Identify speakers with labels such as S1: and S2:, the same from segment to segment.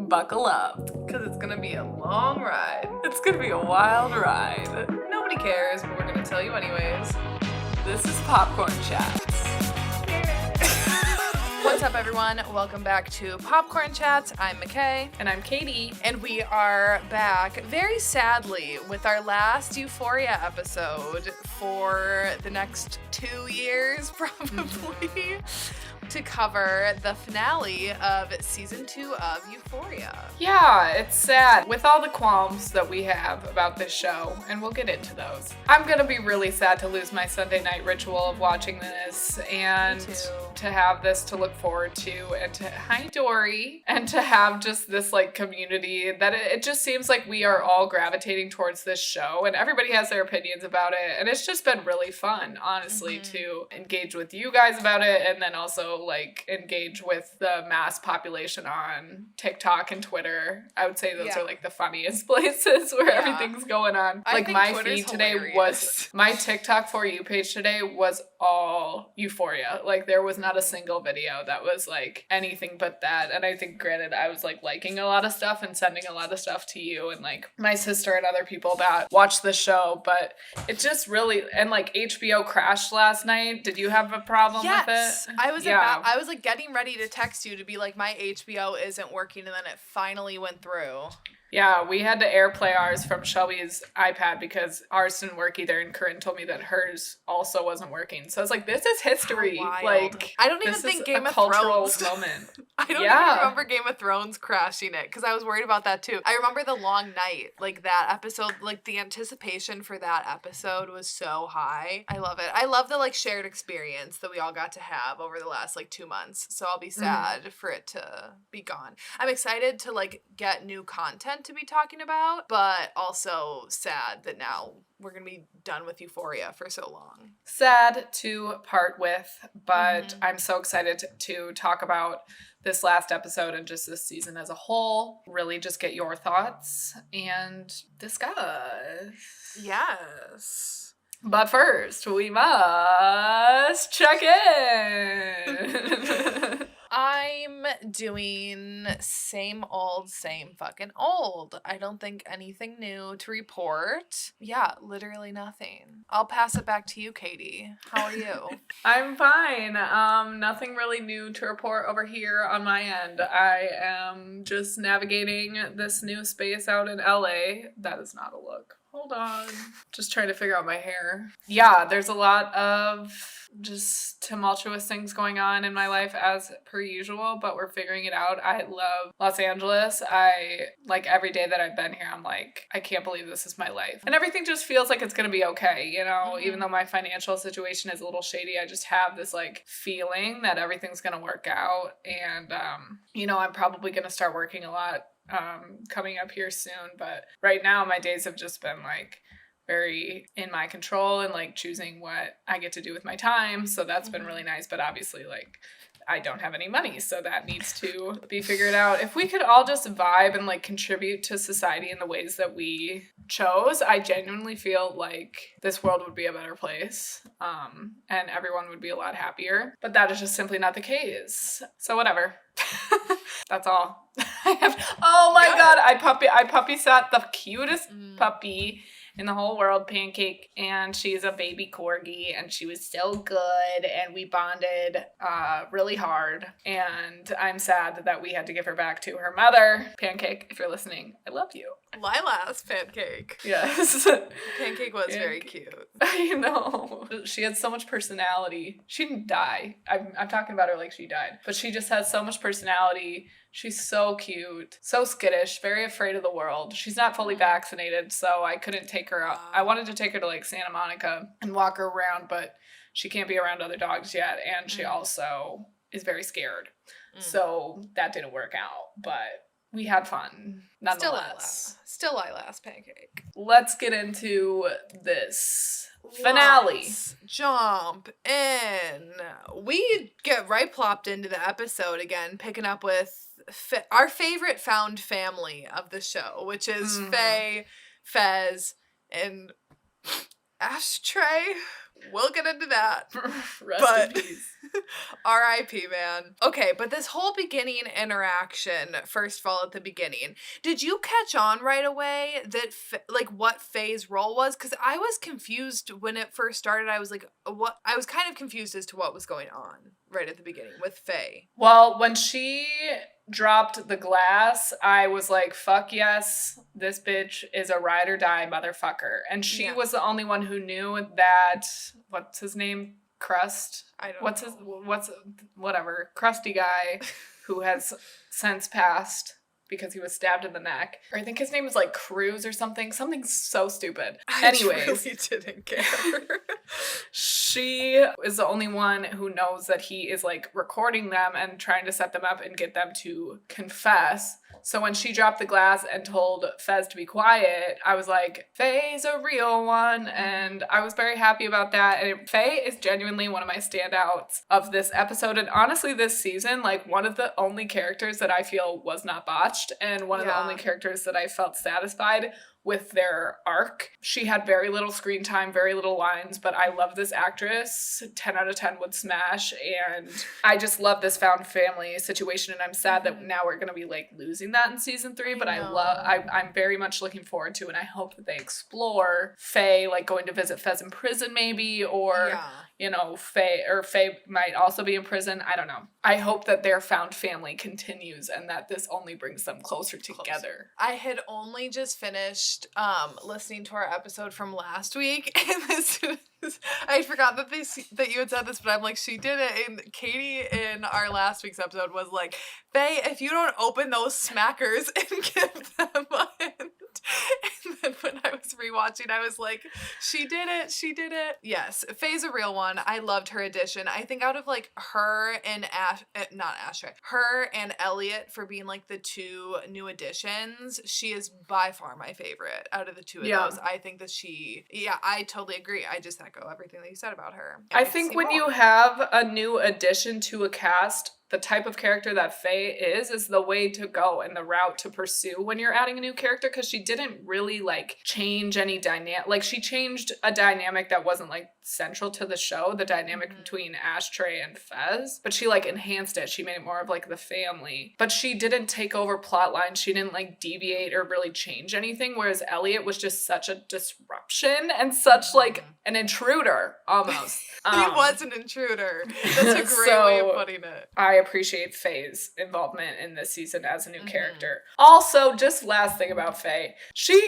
S1: buckle up, because it's going to be a long ride. It's going to be a wild ride. Nobody cares, but we're going to tell you anyways. This is Popcorn Chats. What's up, everyone? Welcome back to Popcorn Chats. I'm MICHAE.
S2: And I'm Katie.
S1: And we are back, very sadly, with our last Euphoria episode for the next 2 years, probably, to cover the finale of season 2 of Euphoria.
S2: Yeah, it's sad. With all the qualms that we have about this show, and we'll get into those, I'm gonna be really sad to lose my Sunday night ritual of watching this and to have this to look forward to, and to, hi Dory, and to have just this like community that it just seems like we are all gravitating towards this show, and everybody has their opinions about it, and it's just been really fun, honestly, to engage with you guys about it, and then also like engage with the mass population on TikTok and Twitter. I would say those are like the funniest places where everything's going on. Like my
S1: Twitter's
S2: feed today
S1: hilarious.
S2: my TikTok For You page today was all Euphoria. Like there was not a single video that was like anything but that. And I think granted I was like liking a lot of stuff and sending a lot of stuff to you and like my sister and other people that watch the show, but it just really, and like HBO crashed last night. Did you have a problem with it?
S1: I was like getting ready to text you to be like, my HBO isn't working, and then it finally went through.
S2: Yeah, we had to AirPlay ours from Shelby's iPad because ours didn't work either, and Corinne told me that hers also wasn't working. So I was like, this is history. Like,
S1: I don't even think Game of
S2: Thrones
S1: Thrones
S2: moment.
S1: I don't even remember Game of Thrones crashing it because I was worried about that too. I remember the long night, like that episode, like the anticipation for that episode was so high. I love it. I love the like shared experience that we all got to have over the last like 2 months. So I'll be sad for it to be gone. I'm excited to like get new content to be talking about, but also sad that now we're gonna be done with Euphoria for so long.
S2: Sad to part with, but I'm so excited to talk about this last episode and just this season as a whole. Really just get your thoughts and discuss.
S1: Yes.
S2: But first, we must check in.
S1: I'm doing same old, same fucking old. I don't think anything new to report. Yeah, literally nothing. I'll pass it back to you, Katie. How are you?
S2: I'm fine. Nothing really new to report over here on my end. I am just navigating this new space out in LA. That is not a look. Hold on. Just trying to figure out my hair. Yeah, there's a lot of just tumultuous things going on in my life as per usual, but we're figuring it out. I love Los Angeles. Like every day that I've been here, I'm like, I can't believe this is my life. And everything just feels like it's going to be okay, you know, even though my financial situation is a little shady, I just have this like feeling that everything's going to work out. And, you know, I'm probably going to start working a lot coming up here soon, but right now my days have just been like very in my control and like choosing what I get to do with my time, so that's been really nice. But obviously like I don't have any money, so that needs to be figured out. If we could all just vibe and like contribute to society in the ways that we chose, I genuinely feel like this world would be a better place, and everyone would be a lot happier, but that is just simply not the case. So whatever. That's all. Oh my God, I puppy sat the cutest puppy in the whole world, Pancake, and she's a baby corgi, and she was so good, and we bonded really hard, and I'm sad that we had to give her back to her mother. Pancake, if you're listening, I love you.
S1: LYLAS Pancake.
S2: Yes.
S1: Pancake was very cute.
S2: I know. She had so much personality. She didn't die. I'm talking about her like she died, but she just has so much personality. She's so cute, so skittish, very afraid of the world. She's not fully vaccinated, so I couldn't take her out. I wanted to take her to like Santa Monica and walk her around, but she can't be around other dogs yet, and she also is very scared. So that didn't work out, but we had fun nonetheless.
S1: Still LYLAS Pancake.
S2: Let's get into this finale.
S1: Let's jump in. We get right plopped into the episode again, picking up with our favorite found family of the show, which is Faye, Fez, and Ashtray. We'll get into that.
S2: Rest in peace.
S1: R.I.P. man. Okay, but this whole beginning interaction, first of all, at the beginning, did you catch on right away that, what Faye's role was? Because I was confused when it first started. I was like, what? I was kind of confused as to what was going on right at the beginning with Faye.
S2: Well, when she dropped the glass, I was like, fuck yes, this bitch is a ride or die motherfucker. And she was the only one who knew that, what's his name? Crust?
S1: I don't know.
S2: Whatever. Crusty guy who has since passed because he was stabbed in the neck. Or I think his name is like Cruz or something. Something so stupid. Anyways.
S1: I really didn't care.
S2: She is the only one who knows that he is like recording them and trying to set them up and get them to confess. So when she dropped the glass and told Fez to be quiet, I was like, Faye's a real one. And I was very happy about that. And Faye is genuinely one of my standouts of this episode. And honestly, this season, like one of the only characters that I feel was not botched and one of the only characters that I felt satisfied with their arc. She had very little screen time, very little lines, but I love this actress. 10 out of 10 would smash. And I just love this found family situation. And I'm sad that now we're going to be like losing that in season 3, but I'm very much looking forward to it. And I hope that they explore Faye, like going to visit Fez in prison maybe, or, you know, Faye might also be in prison. I don't know. I hope that their found family continues and that this only brings them closer together.
S1: I had only just finished listening to our episode from last week, and I forgot that you had said this, but I'm like, she did it. And Katie in our last week's episode was like, Faye, if you don't open those smackers and give them a hint. And then when I was rewatching, I was like, she did it. Yes, Faye's a real one. I loved her addition. I think out of like her and not Ashtray, her and Elliot for being like the two new additions, she is by far my favorite out of the two of those. I think that I totally agree. I just echo everything that you said about her.
S2: I think when you have a new addition to a cast, the type of character that Faye is the way to go and the route to pursue when you're adding a new character, because she didn't really like change any dynamic. Like she changed a dynamic that wasn't like central to the show, the dynamic between Ashtray and Fez, but she like enhanced it. She made it more of like the family, but she didn't take over plot lines. She didn't like deviate or really change anything, whereas Elliot was just such a disruption and such like an intruder almost.
S1: He was an intruder. That's a great way of putting it.
S2: I appreciate Faye's involvement in this season as a new character. Also, just last thing about Faye, she's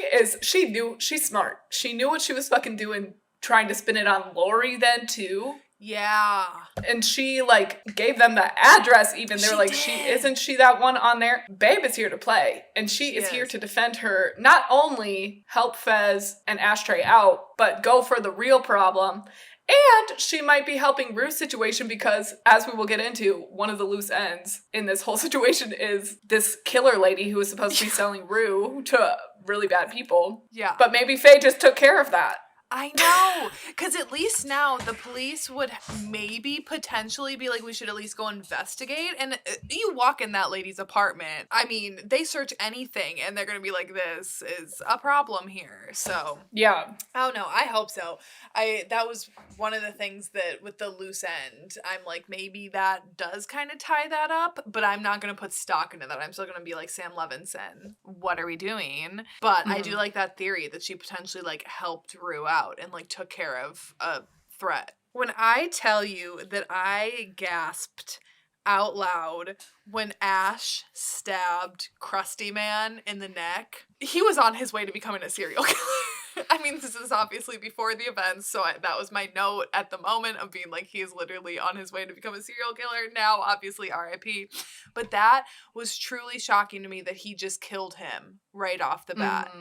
S2: smart. She knew what she was fucking doing, trying to spin it on Lori then too.
S1: Yeah.
S2: And she like gave them the address even. They were like, isn't she that one on there? Babe is here to play. And she is here to defend her, not only help Fez and Ashtray out, but go for the real problem. And she might be helping Rue's situation because, as we will get into, one of the loose ends in this whole situation is this killer lady who was supposed to be selling Rue to really bad people. Yeah. But maybe Faye just took care of that.
S1: I know, because at least now the police would maybe potentially be like, we should at least go investigate. And you walk in that lady's apartment, I mean, they search anything and they're going to be like, this is a problem here. So, yeah. Oh no, I hope so. That was one of the things that with the loose end, I'm like, maybe that does kind of tie that up, but I'm not going to put stock into that. I'm still going to be like, Sam Levinson, what are we doing? But I do like that theory that she potentially like helped Rue out and like took care of a threat. When I tell you that I gasped out loud when Ash stabbed Krusty Man in the neck, he was on his way to becoming a serial killer. I mean, this is obviously before the events, so that was my note at the moment of being like, he is literally on his way to become a serial killer. Now, obviously, R.I.P. But that was truly shocking to me that he just killed him right off the bat.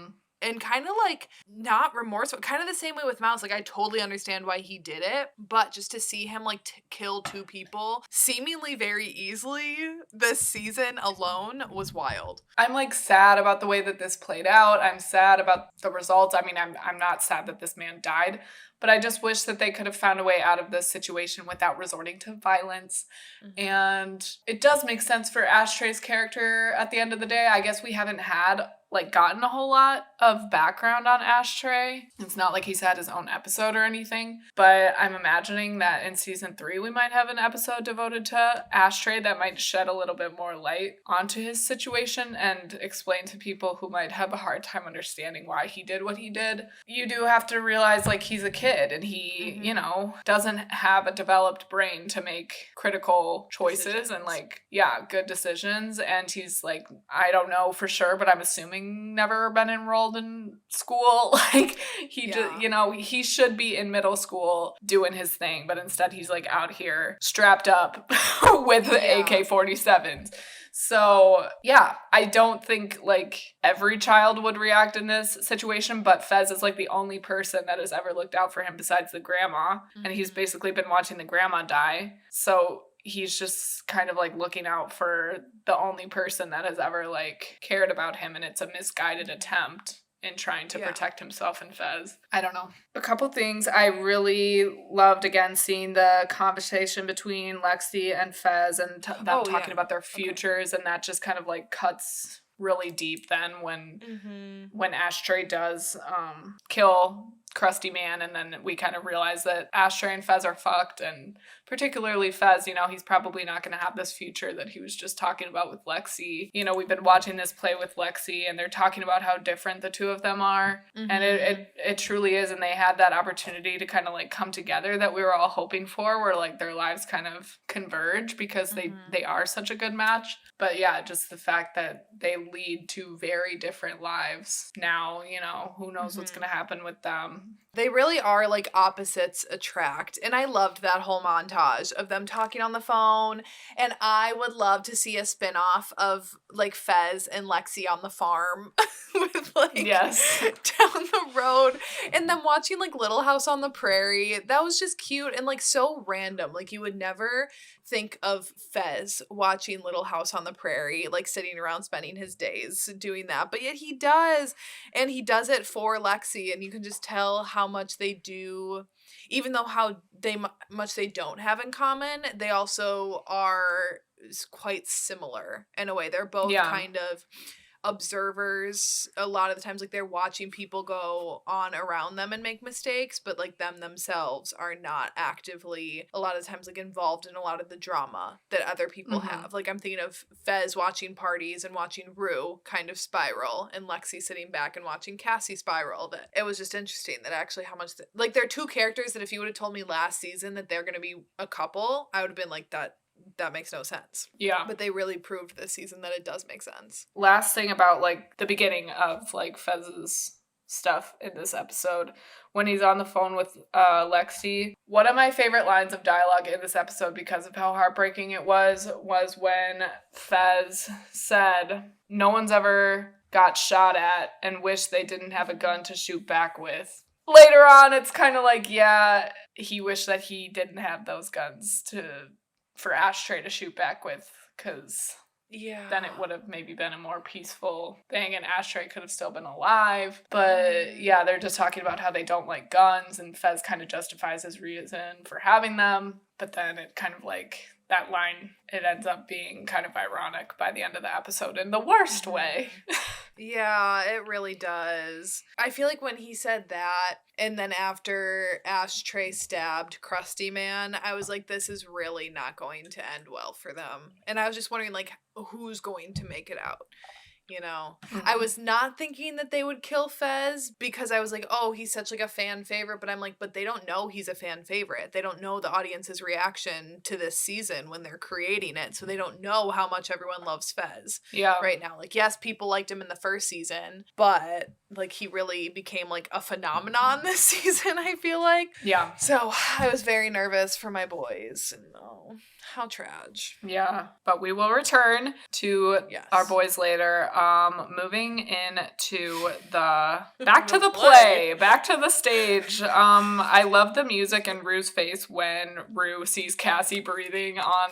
S1: And kind of like not remorseful, kind of the same way with Mouse. Like I totally understand why he did it, but just to see him like kill two people seemingly very easily this season alone was wild.
S2: I'm like sad about the way that this played out. I'm sad about the results. I mean, I'm not sad that this man died, but I just wish that they could have found a way out of this situation without resorting to violence. And it does make sense for Ashtray's character at the end of the day. I guess we haven't had like gotten a whole lot of background on Ashtray. It's not like he's had his own episode or anything, but I'm imagining that in season 3 we might have an episode devoted to Ashtray that might shed a little bit more light onto his situation and explain to people who might have a hard time understanding why he did what he did. You do have to realize, like, he's a kid and he, you know, doesn't have a developed brain to make critical choices and, like, good decisions. And he's, like, I don't know for sure, but I'm assuming never been enrolled in school. Like, he just, you know, he should be in middle school doing his thing, but instead he's, like, out here strapped up with AK-47s. So, yeah, I don't think, like, every child would react in this situation, but Fez is, like, the only person that has ever looked out for him besides the grandma, and he's basically been watching the grandma die. So he's just kind of, like, looking out for the only person that has ever, like, cared about him, and it's a misguided attempt in trying to protect himself and Fez. I don't know. A couple things I really loved, again, seeing the conversation between Lexi and Fez and them talking about their futures, and that just kind of, like, cuts really deep then when Ashtray does kill Krusty Man, and then we kind of realize that Ashtray and Fez are fucked, and particularly Fez, you know, he's probably not going to have this future that he was just talking about with Lexi. You know, we've been watching this play with Lexi, and they're talking about how different the two of them are, and it truly is, and they had that opportunity to kind of, like, come together that we were all hoping for, where, like, their lives kind of converge because they are such a good match. But yeah, just the fact that they lead to very different lives now, you know, who knows what's going to happen with them.
S1: They really are, like, opposites attract. And I loved that whole montage of them talking on the phone. And I would love to see a spinoff of, like, Fez and Lexi on the farm with, like, down the road. And them watching, like, Little House on the Prairie. That was just cute and, like, so random. Like, you would never think of Fez watching Little House on the Prairie, like, sitting around spending his days doing that. But yet he does. And he does it for Lexi. And you can just tell how much they do, even though much they don't have in common, they also are quite similar in a way. They're both kind of observers a lot of the times. Like, they're watching people go on around them and make mistakes, but, like, them themselves are not actively a lot of times, like, involved in a lot of the drama that other people have. Like, I'm thinking of Fez watching parties and watching Rue kind of spiral, and Lexi sitting back and watching Cassie spiral. That it was just interesting that actually how much like, they're two characters that if you would have told me last season that they're going to be a couple, I would have been like, that makes no sense. Yeah. But they really proved this season that it does make sense.
S2: Last thing about, like, the beginning of, like, Fez's stuff in this episode, when he's on the phone with Lexi, one of my favorite lines of dialogue in this episode, because of how heartbreaking it was when Fez said, "No one's ever got shot at and wished they didn't have a gun to shoot back with." Later on, it's kind of like, yeah, he wished that he didn't have those guns for Ashtray to shoot back with, because then it would have maybe been a more peaceful thing, and Ashtray could have still been alive. But yeah, they're just talking about how they don't like guns, and Fez kind of justifies his reason for having them, but then it kind of, like, that line, it ends up being kind of ironic by the end of the episode in the worst way.
S1: Yeah, it really does. I feel like when he said that, and then after Ashtray stabbed Krusty Man, I was like, this is really not going to end well for them. And I was just wondering, like, who's going to make it out? You know, I was not thinking that they would kill Fez, because I was like, oh, he's such, like, a fan favorite. But I'm like, but they don't know he's a fan favorite. They don't know the audience's reaction to this season when they're creating it. So they don't know how much everyone loves Fez right now. Like, yes, people liked him in the first season, but, like, he really became, like, a phenomenon this season, I feel like. Yeah. So I was very nervous for my boys. And how tragic.
S2: Yeah, but we will return to our boys later. Moving into back to the play, back to the stage. I love the music and Rue's face when Rue sees Cassie breathing on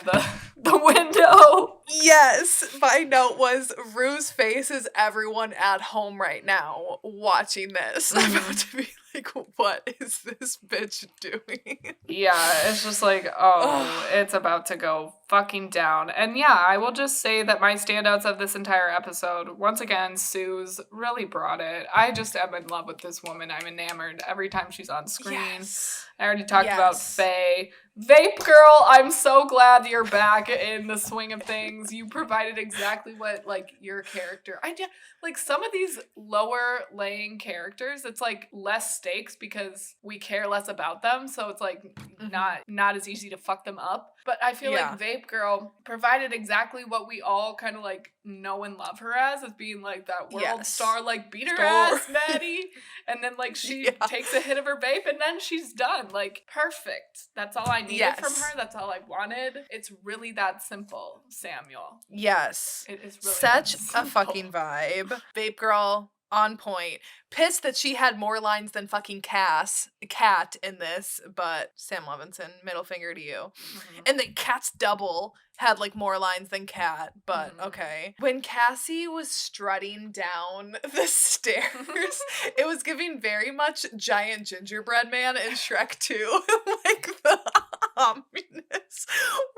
S2: the window.
S1: Yes, my note was Rue's face is everyone at home right now watching this. I'm about to be like, what is this bitch doing?
S2: Yeah, it's just like, oh, it's about to go fucking down. And yeah, I will just say that my standouts of this entire episode, once again, Sue's really brought it. I just am in love with this woman. I'm enamored every time she's on screen.
S1: Yes.
S2: I already talked about Faye. Vape Girl, I'm so glad you're back in the swing of things. You provided exactly what, like, your character. Like, some of these lower laying characters, it's like less stakes because we care less about them, so it's like not as easy to fuck them up. But I feel like Vape Girl provided exactly what we all kind of like know and love her as being like that world star, like beat her ass, Maddie. And then like she takes a hit of her vape and then she's done. Like perfect. That's all I needed from her. That's all I wanted. It's really that simple, Samuel.
S1: Yes.
S2: It is really
S1: such a fucking vibe. Vape Girl, on point. Pissed that she had more lines than fucking Kat in this, but Sam Levinson, middle finger to you. Mm-hmm. And that Kat's double had like more lines than Kat, but okay. When Cassie was strutting down the stairs, it was giving very much Giant Gingerbread Man in Shrek 2. Like the ominous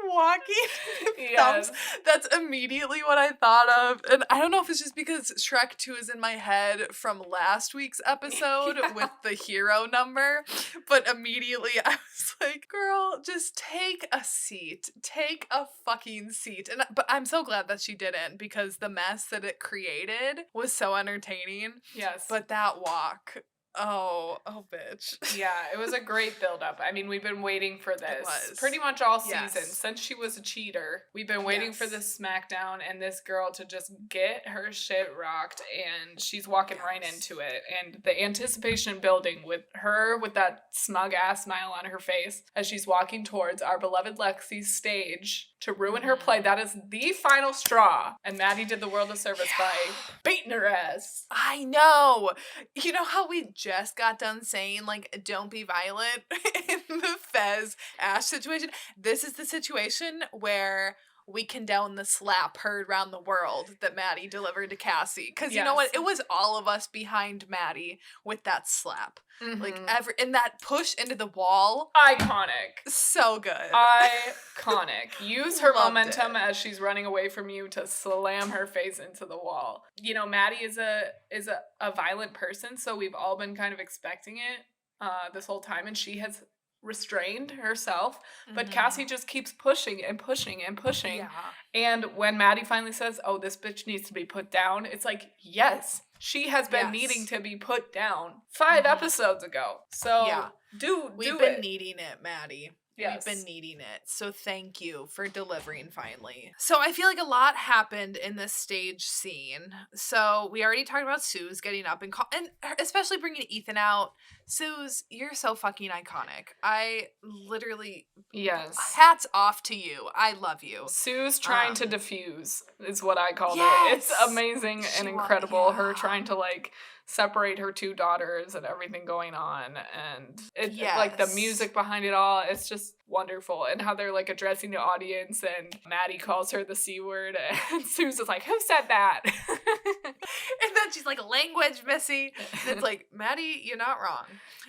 S1: walking thumbs. That's immediately what I thought of. And I don't know if it's just because Shrek 2 is in my head from last week's episode with the hero number, but immediately I was like, girl, just take a seat. Take a fucking seat. But I'm so glad that she didn't, because the mess that it created was so entertaining.
S2: Yes.
S1: But that walk, oh bitch.
S2: Yeah, it was a great build-up. I mean, we've been waiting for this pretty much all season. Since she was a cheater, we've been waiting for this SmackDown and this girl to just get her shit rocked, and she's walking right into it. And the anticipation building with her with that smug-ass smile on her face as she's walking towards our beloved Lexi's stage to ruin her play. That is the final straw. And Maddie did the world a service by beating her ass.
S1: I know. You know how we just got done saying, like, don't be violent in the Fez Ash situation? This is the situation where we condone the slap heard around the world that Maddie delivered to Cassie. Because you know what? It was all of us behind Maddie with that slap. Mm-hmm. Like, and that push into the wall.
S2: Iconic.
S1: So good.
S2: Iconic. Use her momentum as she's running away from you to slam her face into the wall. You know, Maddie is a violent person, so we've all been kind of expecting it this whole time, and she has restrained herself, but Cassie just keeps pushing and pushing and pushing. Yeah. And when Maddie finally says, oh, this bitch needs to be put down, it's like, yes, she has been needing to be put down 5 episodes ago. So we've been
S1: needing it, Maddie.
S2: Yes.
S1: We've been needing it. So thank you for delivering finally. So I feel like a lot happened in this stage scene. So we already talked about Suze getting up and especially bringing Ethan out. Suze, you're so fucking iconic. I literally...
S2: Yes.
S1: Hats off to you. I love you.
S2: Suze trying to diffuse is what I called it. It's amazing and incredible. Her trying to like separate her 2 daughters and everything going on, and it like the music behind it all, it's just wonderful. And how they're like addressing the audience, and Maddie calls her the C word and Suze is like, who said that?
S1: And then she's like, language, Missy. And it's like, Maddie, you're not wrong.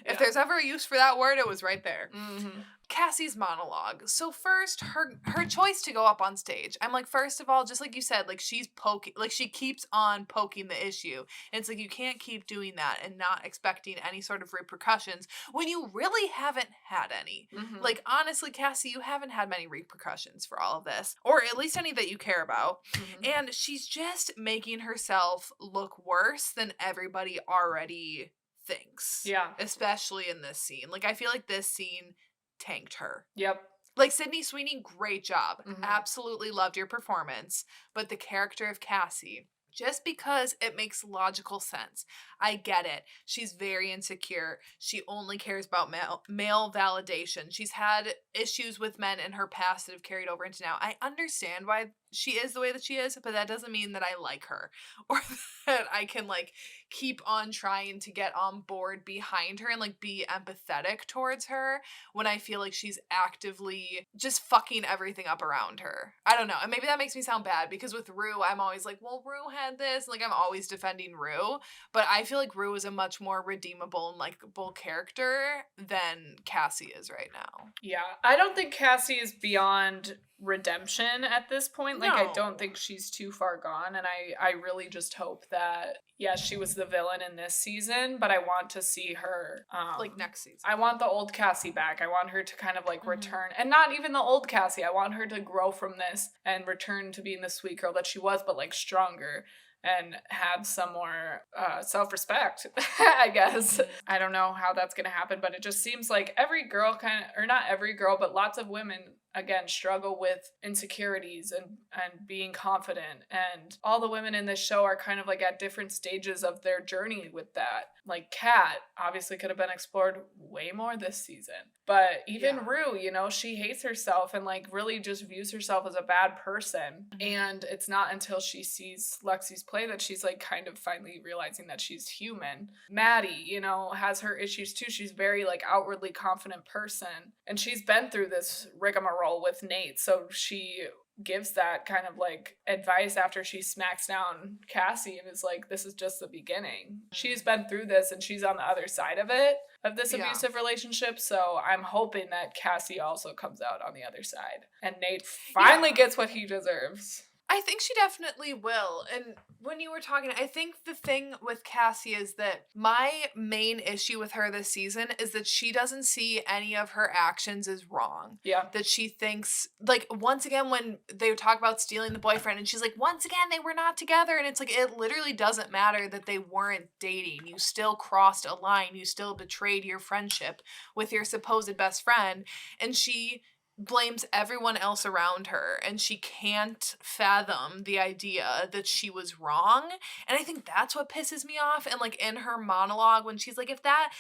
S1: If there's ever a use for that word, it was right there. Mm-hmm. Cassie's monologue. So first, her choice to go up on stage. I'm like, first of all, just like you said, like she's poking, like she keeps on poking the issue. And it's like, you can't keep doing that and not expecting any sort of repercussions when you really haven't had any. Mm-hmm. Like, honestly, Cassie, you haven't had many repercussions for all of this, or at least any that you care about. Mm-hmm. And she's just making herself look worse than everybody already thinks. Yeah. Especially in this scene. Like, I feel like this scene tanked her. Yep. Like, Sydney Sweeney, great job. Mm-hmm. Absolutely loved your performance. But the character of Cassie, just because it makes logical sense. I get it. She's very insecure. She only cares about male validation. She's had issues with men in her past that have carried over into now. I understand why she is the way that she is, but that doesn't mean that I like her or that I can like keep on trying to get on board behind her and like be empathetic towards her when I feel like she's actively just fucking everything up around her. I don't know. And maybe that makes me sound bad because with Rue, I'm always like, well, Rue had this. Like I'm always defending Rue, but I feel like Rue is a much more redeemable and likable character than Cassie is right now.
S2: Yeah, I don't think Cassie is beyond redemption at this point. Like, I
S1: No.
S2: don't think she's too far gone, and I really just hope that, yes, she was the villain in this season, but I want to see her,
S1: Like next season.
S2: I want the old Cassie back. I want her to kind of, like, return, and not even the old Cassie. I want her to grow from this and return to being the sweet girl that she was, but, like, stronger. And have some more self-respect, I guess. I don't know how that's going to happen, but it just seems like every girl or not every girl, but lots of women, again, struggle with insecurities and being confident. And all the women in this show are kind of like at different stages of their journey with that. Like Kat obviously could have been explored way more this season. But even Rue, you know, she hates herself and like really just views herself as a bad person. And it's not until she sees Lexi's play that she's like kind of finally realizing that she's human. Maddie, you know, has her issues too. She's very like outwardly confident person. And she's been through this rigmarole with Nate. So she gives that kind of like advice after she smacks down Cassie and is like, this is just the beginning. She's been through this and she's on the other side of it, of this abusive relationship. So I'm hoping that Cassie also comes out on the other side and Nate finally gets what he deserves.
S1: I think she definitely will. And when you were talking, I think the thing with Cassie is that my main issue with her this season is that she doesn't see any of her actions as wrong.
S2: Yeah.
S1: That she thinks, like, once again, when they talk about stealing the boyfriend, and she's like, once again, they were not together. And it's like, it literally doesn't matter that they weren't dating. You still crossed a line. You still betrayed your friendship with your supposed best friend. And she blames everyone else around her and she can't fathom the idea that she was wrong. And I think that's what pisses me off. And like in her monologue when she's like, if that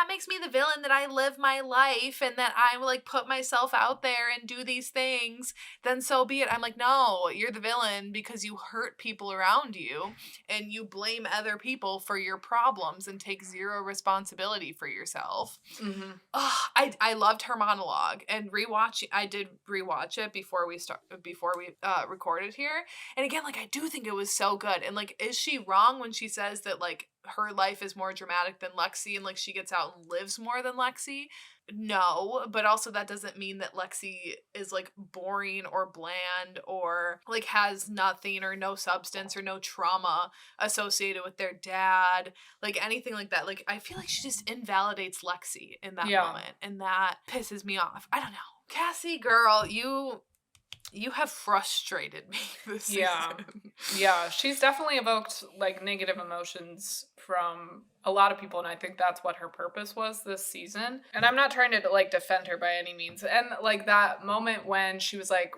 S1: makes me the villain, that I live my life and that I like put myself out there and do these things, then so be it. I'm like, no, you're the villain because you hurt people around you and you blame other people for your problems and take zero responsibility for yourself. I loved her monologue and I did rewatch it before we recorded here. And again, like, I do think it was so good. And like, is she wrong when she says that like her life is more dramatic than Lexi and like she gets out and lives more than Lexi? No, but also that doesn't mean that Lexi is like boring or bland or like has nothing or no substance or no trauma associated with their dad, like anything like that. Like, I feel like she just invalidates Lexi in that moment, and that pisses me off. I don't know. Cassie, girl, you have frustrated me this season.
S2: Yeah, she's definitely evoked like negative emotions from a lot of people, and I think that's what her purpose was this season. And I'm not trying to like defend her by any means. And like that moment when she was like,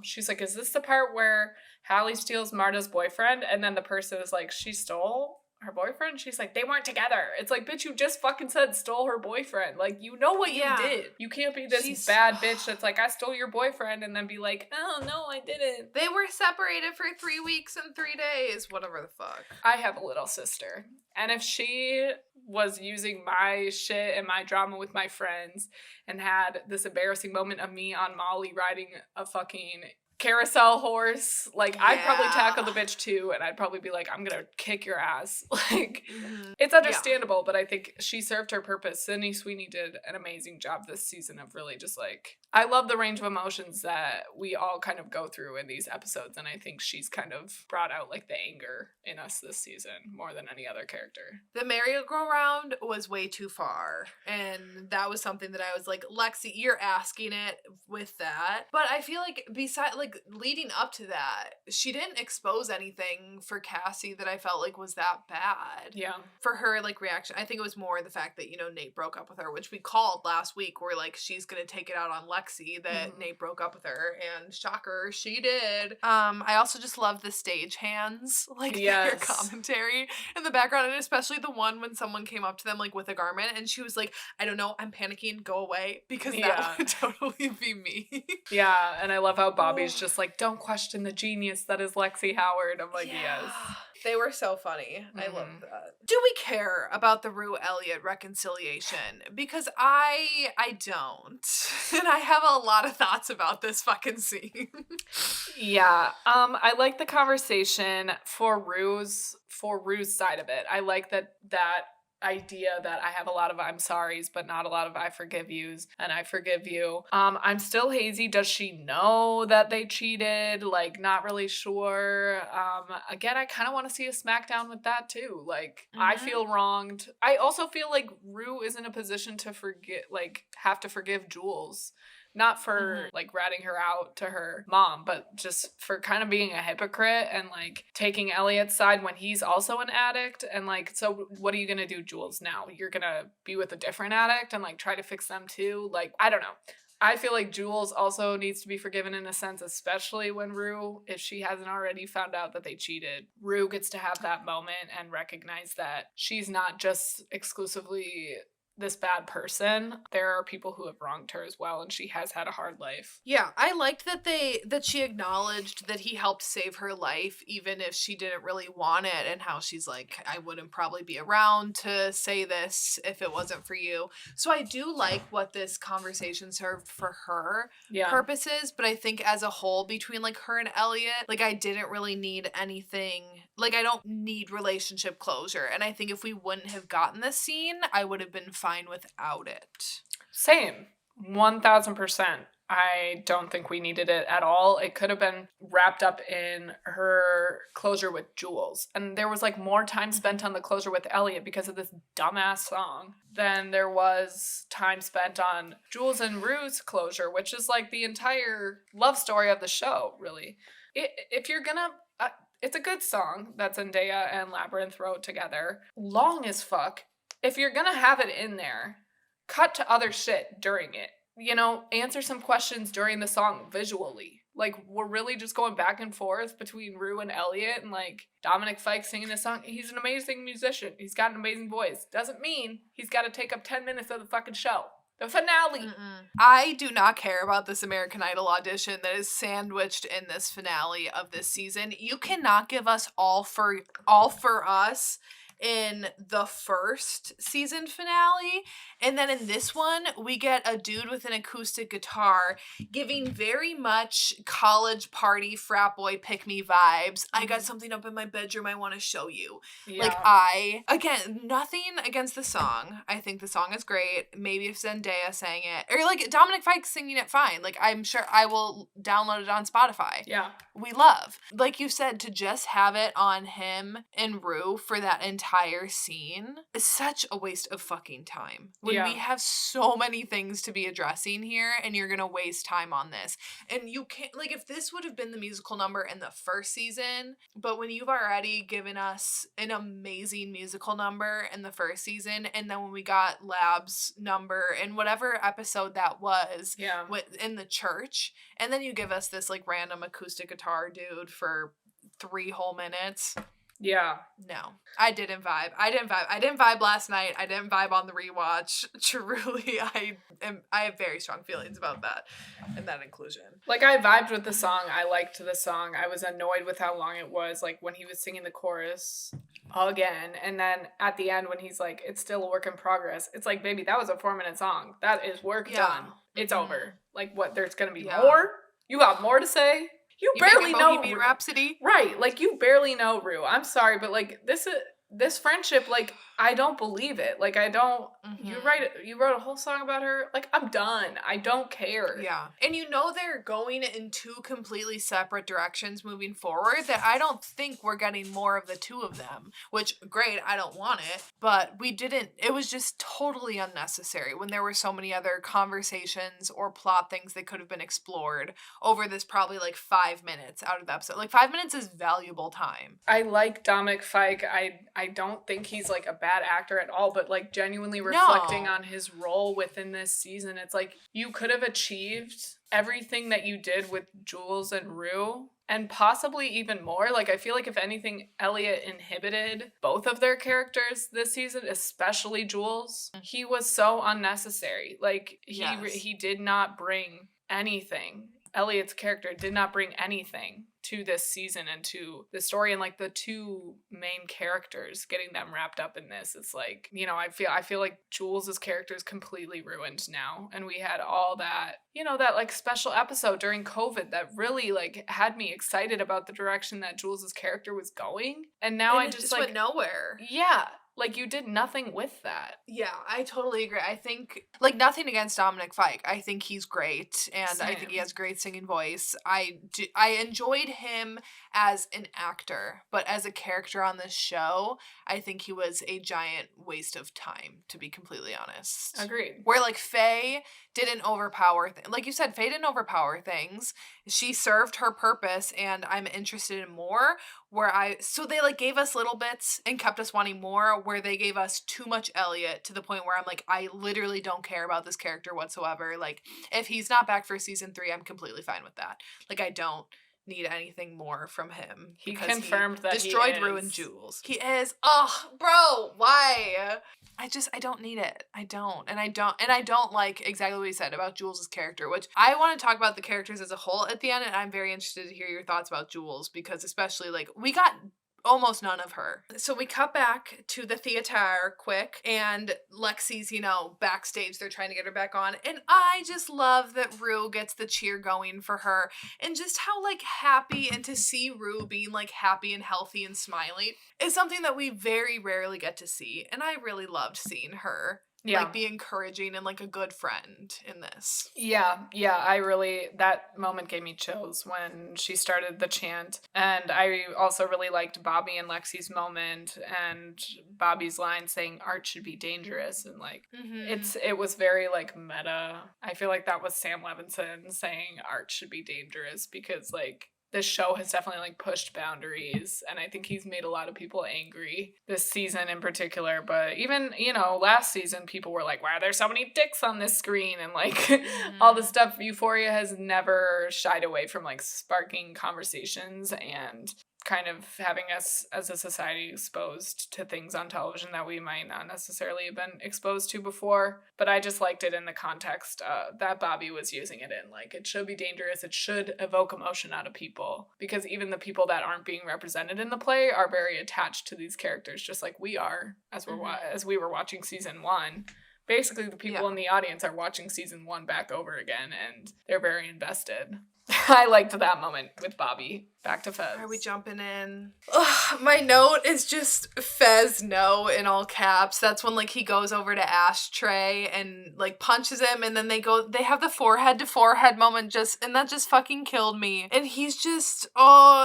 S2: is this the part where Hallie steals Marta's boyfriend? And then the person is like, she stole her boyfriend? She's like, they weren't together. It's like, bitch, you just fucking said stole her boyfriend. Like, you know what you did. You can't be this bad bitch that's like, I stole your boyfriend, and then be like, oh, no, I didn't.
S1: They were separated for 3 weeks and 3 days. Whatever the fuck.
S2: I have a little sister. And if she was using my shit and my drama with my friends and had this embarrassing moment of me on Molly riding a fucking carousel horse, like, I'd probably tackle the bitch too, and I'd probably be like, I'm gonna kick your ass. Like, it's understandable, but I think she served her purpose. Sydney Sweeney did an amazing job this season of really just like, I love the range of emotions that we all kind of go through in these episodes, and I think she's kind of brought out like the anger in us this season more than any other character.
S1: The merry-go-round was way too far, and that was something that I was like, Lexi, you're asking it with that. But I feel like besides, like, leading up to that, she didn't expose anything for Cassie that I felt like was that bad.
S2: Yeah.
S1: For her, like, reaction. I think it was more the fact that, you know, Nate broke up with her, which we called last week, where, like, she's gonna take it out on Lexi Lexi that Nate broke up with her, and shocker, she did. I also just love the stage hands, like their commentary in the background, and especially the one when someone came up to them like with a garment and she was like, I don't know, I'm panicking, go away, because that would totally be me.
S2: Yeah, and I love how Bobby's just like, don't question the genius that is Lexi Howard. I'm like, yes.
S1: They were so funny. I love that. Do we care about the Rue Elliot reconciliation? Because I don't. And I have a lot of thoughts about this fucking scene.
S2: Yeah. I like the conversation for Rue's side of it. I like that idea that I have a lot of I'm sorry's but not a lot of I forgive you's, and I forgive you. I'm still hazy. Does she know that they cheated? Like, not really sure. Again, I kind of want to see a smackdown with that too. Like, I feel wronged. I also feel like Rue is in a position to have to forgive Jules. Not for, like, ratting her out to her mom, but just for kind of being a hypocrite and, like, taking Elliot's side when he's also an addict. And, like, so what are you gonna do, Jules, now? You're gonna be with a different addict and, like, try to fix them too? Like, I don't know. I feel like Jules also needs to be forgiven in a sense, especially when Rue, if she hasn't already found out that they cheated, Rue gets to have that moment and recognize that she's not just exclusively this bad person. There are people who have wronged her as well, and she has had a hard life.
S1: Yeah, I liked that she acknowledged that he helped save her life, even if she didn't really want it, and how she's like, I wouldn't probably be around to say this if it wasn't for you. So I do like what this conversation served for her purposes, but I think as a whole, between like her and Elliot, like I didn't really need anything, like I don't need relationship closure, and I think if we wouldn't have gotten this scene, I would have been fine without it.
S2: Same. 1000%. I don't think we needed it at all. It could have been wrapped up in her closure with Jules. And there was like more time spent on the closure with Elliot because of this dumbass song than there was time spent on Jules and Rue's closure, which is like the entire love story of the show, really. If you're gonna... it's a good song that Zendaya and Labyrinth wrote together. Long as fuck. If you're gonna have it in there, cut to other shit during it. You know, answer some questions during the song visually. Like, we're really just going back and forth between Rue and Elliot, and like Dominic Fike singing this song. He's an amazing musician. He's got an amazing voice. Doesn't mean he's got to take up 10 minutes of the fucking show. The finale.
S1: I do not care about this American Idol audition that is sandwiched in this finale of this season. You cannot give us all for us in the first season finale, and then in this one we get a dude with an acoustic guitar giving very much college party frat boy pick me vibes. I got something up in my bedroom I want to show you. Again, nothing against the song. I think the song is great. Maybe if Zendaya sang it, or like Dominic Fike singing it, fine. Like, I'm sure I will download it on Spotify.
S2: Yeah,
S1: we love, like you said, to just have it on him and Rue for that entire scene is such a waste of fucking time when we have so many things to be addressing here, and you're gonna waste time on this. And you can't, like, if this would have been the musical number in the first season, but when you've already given us an amazing musical number in the first season, and then when we got Lab's number in whatever episode that was in the church, and then you give us this like random acoustic guitar dude for 3 whole minutes.
S2: Yeah.
S1: No, I didn't vibe. I didn't vibe last night. I didn't vibe on the rewatch. Truly, I have very strong feelings about that and that inclusion.
S2: Like, I vibed with the song. I liked the song. I was annoyed with how long it was, like when he was singing the chorus again, and then at the end when he's like, it's still a work in progress. It's like, baby, that was a 4-minute song. That is work done. It's over. Like, what, there's gonna be more? You got more to say? You barely know
S1: Bohemian Rhapsody,
S2: right? Like, you barely know Rue. I'm sorry, but like this friendship, like, I don't believe it. Like, I don't. You wrote a whole song about her. Like, I'm done. I don't care.
S1: Yeah, and you know they're going in 2 completely separate directions moving forward. That I don't think we're getting more of the 2 of them. Which, great, I don't want it, but we didn't. It was just totally unnecessary when there were so many other conversations or plot things that could have been explored over this probably like 5 minutes out of the episode. Like, 5 minutes is valuable time.
S2: I like Dominic Fike. I don't think he's like a bad actor at all, but like genuinely reflecting on his role within this season. It's like, you could have achieved everything that you did with Jules and Rue, and possibly even more. Like, I feel like if anything, Elliot inhibited both of their characters this season, especially Jules. He was so unnecessary. Like, he did not bring anything. Elliot's character did not bring anything to this season and to the story, and like the two main characters, getting them wrapped up in this, it's like, you know, I feel like Jules's character is completely ruined now, and we had all that, you know, that like special episode during COVID that really like had me excited about the direction that Jules's character was going, and now I just like
S1: went nowhere.
S2: Yeah. Like, you did nothing with that.
S1: Yeah, I totally agree. I think, like, nothing against Dominic Fike. I think he's great, and
S2: Same.
S1: I think he has a great singing voice. I enjoyed him as an actor, but as a character on this show, I think he was a giant waste of time, to be completely honest.
S2: Agreed.
S1: Where, like, Faye didn't overpower like you said, Faye didn't overpower things. She served her purpose, and I'm interested in more. So they like gave us little bits and kept us wanting more, where they gave us too much Elliot to the point where I'm like, I literally don't care about this character whatsoever. Like, if he's not back for season 3, I'm completely fine with that. Like, I don't need anything more from him.
S2: He confirmed that
S1: destroyed
S2: he
S1: Rue and
S2: is.
S1: Jules. He is. Oh, bro, why? I don't need it. I don't like exactly what he said about Jules' character, which I want to talk about the characters as a whole at the end, and I'm very interested to hear your thoughts about Jules, because especially, like, we got almost none of her. So we cut back to the theater quick, and Lexi's, you know, backstage. They're trying to get her back on, and I just love that Rue gets the cheer going for her, and just how, like, happy, and to see Rue being, like, happy and healthy and smiling is something that we very rarely get to see, and I really loved seeing her.
S2: Yeah.
S1: Like, be encouraging and, like, a good friend in this.
S2: Yeah, that moment gave me chills when she started the chant. And I also really liked Bobby and Lexi's moment, and Bobby's line saying art should be dangerous, and like, it was very like meta. I feel like that was Sam Levinson saying art should be dangerous, because like, this show has definitely like pushed boundaries, and I think he's made a lot of people angry this season in particular. But even, you know, last season people were like, why are there so many dicks on this screen, and like all this stuff. Euphoria has never shied away from like sparking conversations and kind of having us as a society exposed to things on television that we might not necessarily have been exposed to before. But I just liked it in the context that Bobby was using it in. Like, it should be dangerous. It should evoke emotion out of people, because even the people that aren't being represented in the play are very attached to these characters, just like we are as we were watching season 1. Basically, the people in the audience are watching season 1 back over again, and they're very invested. I liked that moment with Bobby. Back to Fez.
S1: Are we jumping in? Ugh, my note is just Fez no in all caps. That's when, like, he goes over to Ashtray and, like, punches him, and then they have the forehead to forehead moment, and that just fucking killed me. And he's just,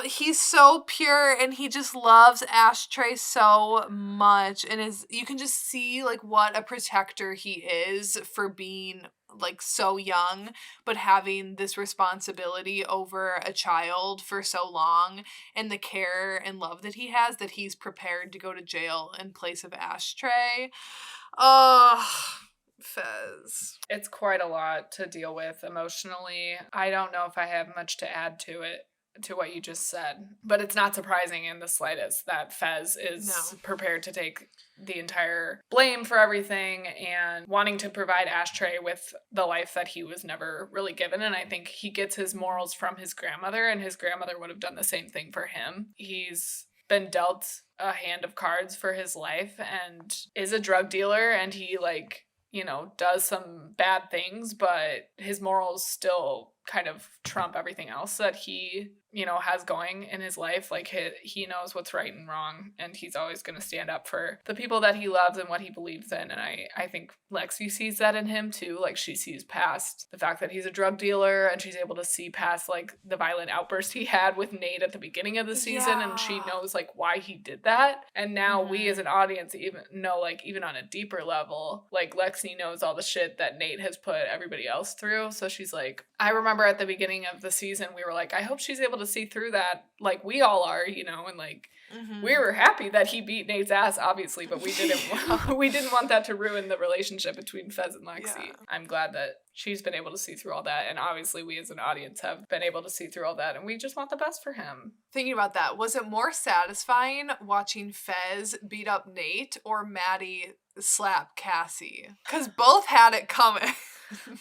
S1: he's so pure, and he just loves Ashtray so much, and you can just see, like, what a protector he is for being, like, so young, but having this responsibility over a child for so long, and the care and love that he has, that he's prepared to go to jail in place of Ashtray. Fez.
S2: It's quite a lot to deal with emotionally. I don't know if I have much to add to it, to what you just said, but it's not surprising in the slightest that Fez is prepared to take the entire blame for everything and wanting to provide Ashtray with the life that he was never really given. And I think he gets his morals from his grandmother, and his grandmother would have done the same thing for him. He's been dealt a hand of cards for his life and is a drug dealer, and he, like, you know, does some bad things, but his morals still kind of trump everything else that he, you know, has going in his life. Like, he knows what's right and wrong, and he's always going to stand up for the people that he loves and what he believes in. And I think Lexi sees that in him too. Like, she sees past the fact that he's a drug dealer, and she's able to see past, like, the violent outburst he had with Nate at the beginning of the season, and she knows, like, why he did that. And now we as an audience even know, like, even on a deeper level, like, Lexi knows all the shit that Nate has put everybody else through. So she's like, I remember at the beginning of the season, we were like, I hope she's able to see through that, like we all are, you know, and like, We were happy that he beat Nate's ass, obviously, but we didn't want that to ruin the relationship between Fez and Lexi. Yeah. I'm glad that she's been able to see through all that, and obviously we as an audience have been able to see through all that, and we just want the best for him.
S1: Thinking about that, was it more satisfying watching Fez beat up Nate or Maddie slap Cassie? Because both had it coming.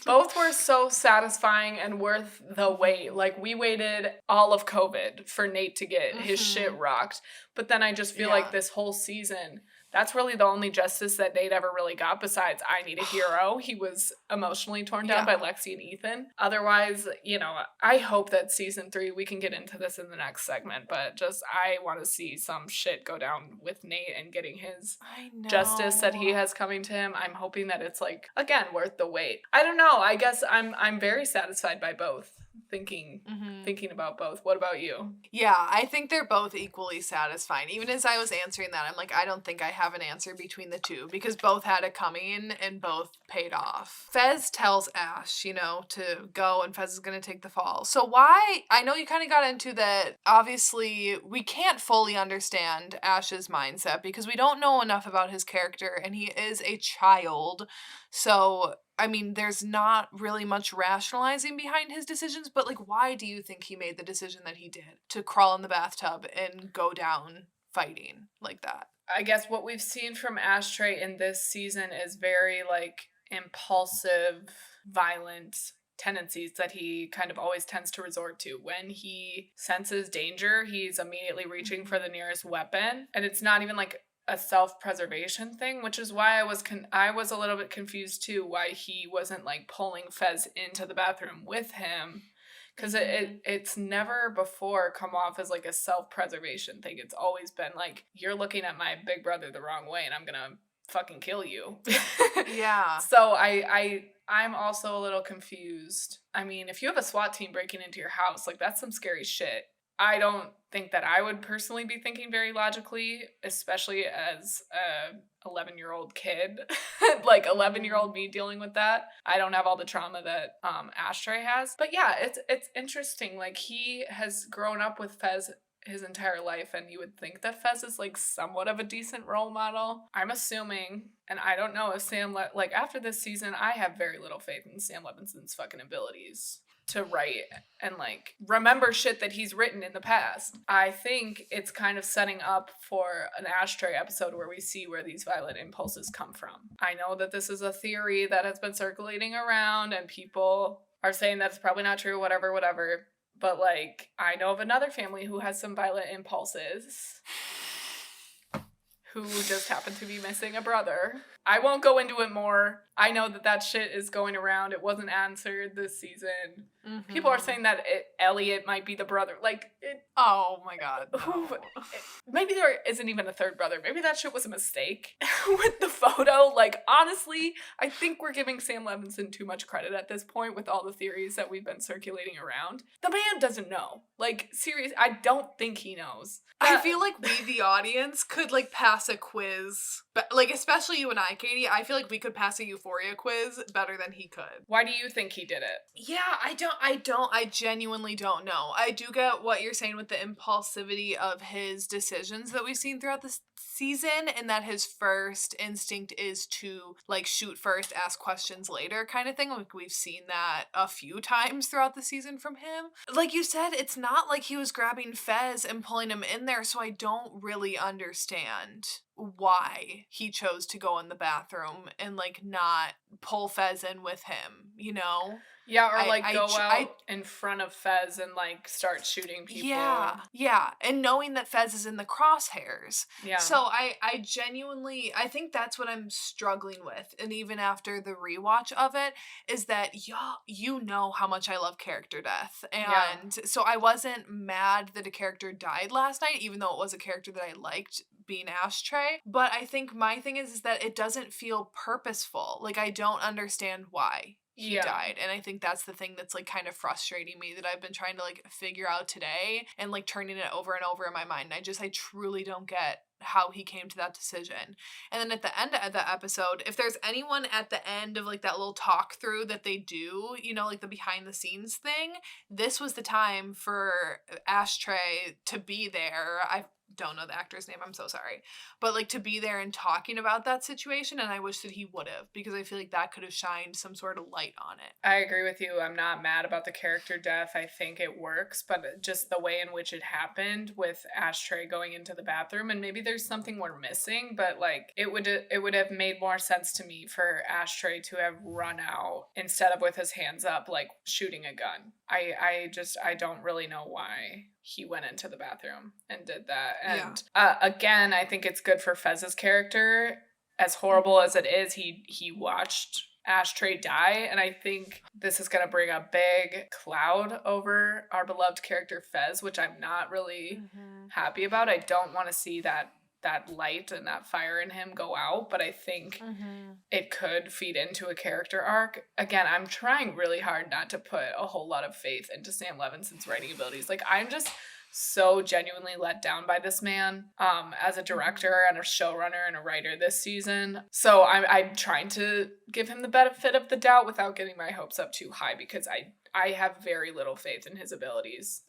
S2: Both were so satisfying and worth the wait. Like, we waited all of COVID for Nate to get his shit rocked. But then I just feel like this whole season, that's really the only justice that Nate ever really got besides I Need a Hero. He was emotionally torn down by Lexi and Ethan. Otherwise, you know, I hope that season 3, we can get into this in the next segment, but just I want to see some shit go down with Nate and getting his justice that he has coming to him. I'm hoping that it's, like, again, worth the wait. I don't know. I guess I'm very satisfied by both. Thinking about both. What about you?
S1: Yeah, I think they're both equally satisfying. Even as I was answering that, I'm like, I don't think I have an answer between the two because both had it coming and both paid off. Fez tells Ash, you know, to go and Fez is going to take the fall. So why, I know you kind of got into that, obviously we can't fully understand Ash's mindset because we don't know enough about his character and he is a child. So I mean, there's not really much rationalizing behind his decisions, but, like, why do you think he made the decision that he did to crawl in the bathtub and go down fighting like that?
S2: I guess what we've seen from Ashtray in this season is very, like, impulsive, violent tendencies that he kind of always tends to resort to. When he senses danger, he's immediately reaching for the nearest weapon, and it's not even, like, a self-preservation thing, which is why I was a little bit confused too why he wasn't, like, pulling Fez into the bathroom with him, because it's never before come off as, like, a self-preservation thing. It's always been like, you're looking at my big brother the wrong way and I'm gonna fucking kill you.
S1: Yeah.
S2: So I'm also a little confused. I mean, if you have a SWAT team breaking into your house, like, that's some scary shit. I don't think that I would personally be thinking very logically, especially as a 11-year-old kid. Like, 11-year-old me dealing with that. I don't have all the trauma that Ashtray has. But yeah, it's interesting. Like, he has grown up with Fez his entire life, and you would think that Fez is, like, somewhat of a decent role model. I'm assuming, and I don't know if like, after this season, I have very little faith in Sam Levinson's fucking abilities to write and, like, remember shit that he's written in the past. I think it's kind of setting up for an Ashtray episode where we see where these violent impulses come from. I know that this is a theory that has been circulating around and people are saying that's probably not true, whatever. But, like, I know of another family who has some violent impulses who just happened to be missing a brother. I won't go into it more. I know that shit is going around. It wasn't answered this season. People are saying that Elliot might be the brother. Like,
S1: oh my god. No.
S2: Maybe there isn't even a third brother. Maybe that shit was a mistake with the photo. Like, honestly, I think we're giving Sam Levinson too much credit at this point with all the theories that we've been circulating around. The man doesn't know. Like, seriously, I don't think he knows.
S1: I feel like we, the audience, could, like, pass a quiz. But, like, especially you and I, Katie, I feel like we could pass a Euphoria quiz better than he could.
S2: Why do you think he did it?
S1: Yeah, I genuinely don't know. I do get what you're saying with the impulsivity of his decisions that we've seen throughout this season, and that his first instinct is to, like, shoot first, ask questions later kind of thing. Like, we've seen that a few times throughout the season from him. Like you said, it's not like he was grabbing Fez and pulling him in there, so I don't really understand why he chose to go in the bathroom and, like, not pull Fez in with him, you know?
S2: Yeah, or, like, go out in front of Fez and, like, start shooting people.
S1: Yeah, and knowing that Fez is in the crosshairs.
S2: Yeah.
S1: So I genuinely, I think that's what I'm struggling with, and even after the rewatch of it, is that, you know how much I love character death, and so I wasn't mad that a character died last night, even though it was a character that I liked being Ashtray, but I think my thing is that it doesn't feel purposeful. Like, I don't understand why he died, and I think that's the thing that's, like, kind of frustrating me, that I've been trying to, like, figure out today and, like, turning it over and over in my mind. I truly don't get how he came to that decision. And then at the end of the episode, if there's anyone at the end of, like, that little talk through that they do, you know, like the behind the scenes thing, this was the time for Ashtray to be there. don't know the actor's name, I'm so sorry. But like to be there and talking about that situation, and I wish that he would have, because I feel like that could have shined some sort of light on it.
S2: I agree with you. I'm not mad about the character death. I think it works, but just the way in which it happened with Ashtray going into the bathroom, and maybe there's something we're missing, but like it would have made more sense to me for Ashtray to have run out instead of with his hands up, like shooting a gun. I don't really know why he went into the bathroom and did that. And again, I think it's good for Fez's character. As horrible as it is, he watched Ashtray die, and I think this is going to bring a big cloud over our beloved character Fez, which I'm not really happy about. I don't want to see that light and that fire in him go out, but I think it could feed into a character arc. Again, I'm trying really hard not to put a whole lot of faith into Sam Levinson's writing abilities. Like, I'm just so genuinely let down by this man as a director and a showrunner and a writer this season. So I'm trying to give him the benefit of the doubt without getting my hopes up too high, because I have very little faith in his abilities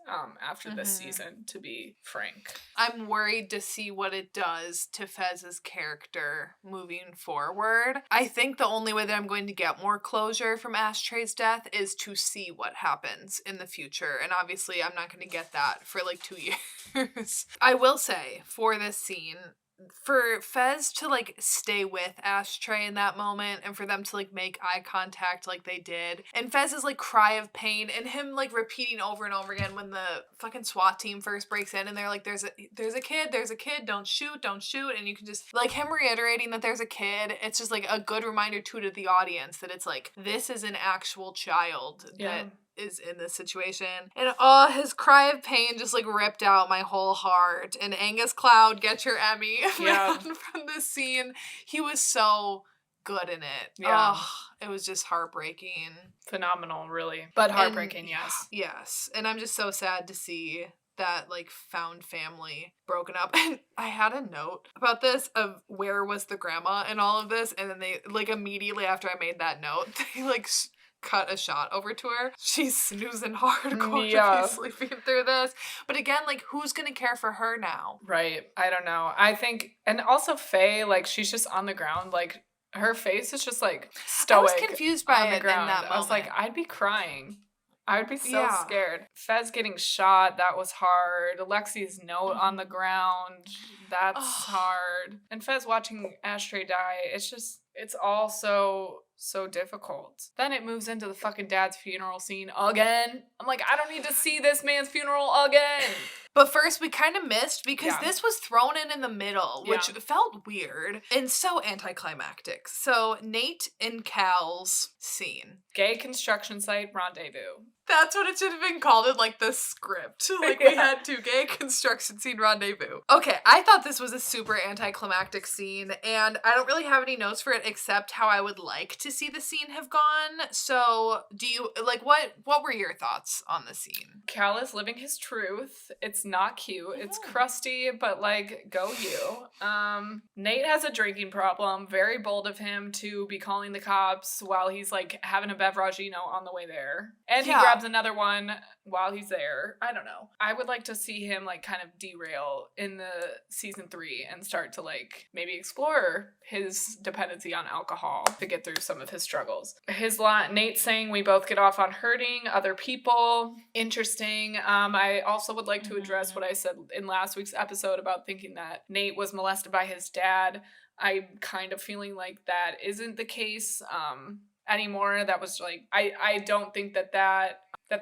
S2: after this season, to be frank.
S1: I'm worried to see what it does to Fez's character moving forward. I think the only way that I'm going to get more closure from Ashtray's death is to see what happens in the future. And obviously I'm not going to get that for like 2 years. I will say, for this scene, for Fez to like stay with Ashtray in that moment, and for them to like make eye contact like they did, and Fez's like cry of pain, and him like repeating over and over again when the fucking SWAT team first breaks in and they're like, there's a kid, don't shoot, and you can just like him reiterating that there's a kid. It's just like a good reminder too to the audience that it's like, this is an actual child that is in this situation. And his cry of pain just like ripped out my whole heart. And Angus Cloud, get your Emmy from this scene. He was so good in it. It was just heartbreaking.
S2: Phenomenal, really. But heartbreaking, yes.
S1: Yes. And I'm just so sad to see that like found family broken up. And I had a note about this of where was the grandma in all of this, and then they like immediately after I made that note, they like cut a shot over to her. She's snoozing hardcore to be sleeping through this. But again, like, who's gonna care for her now?
S2: Right. I don't know. I think, and also Faye, like, she's just on the ground, like, her face is just like stoic.
S1: I was confused by it in that moment.
S2: I was like, I'd be crying. I would be so scared. Fez getting shot, that was hard. Lexi's note on the ground, that's hard. And Fez watching Ashtray die, it's all so difficult. Then it moves into the fucking dad's funeral scene again. I'm like, I don't need to see this man's funeral again.
S1: But first, we kind of missed because this was thrown in the middle, which felt weird and so anticlimactic. So, Nate and Cal's scene.
S2: Gay construction site rendezvous.
S1: That's what it should have been called in, like, the script. Like, we had to gay construction scene rendezvous. Okay, I thought this was a super anticlimactic scene, and I don't really have any notes for it except how I would like to see the scene have gone. So, do you, like, what were your thoughts on the scene?
S2: Cal is living his truth. It's not cute. It's crusty, but, like, go you. Nate has a drinking problem. Very bold of him to be calling the cops while he's, like, having a beveragino on the way there. And he grabs another one while he's there. I don't know. I would like to see him like kind of derail in the season 3 and start to like maybe explore his dependency on alcohol to get through some of his struggles. His line, Nate saying we both get off on hurting other people. Interesting. I also would like to address what I said in last week's episode about thinking that Nate was molested by his dad. I'm kind of feeling like that isn't the case anymore. That was like, I don't think that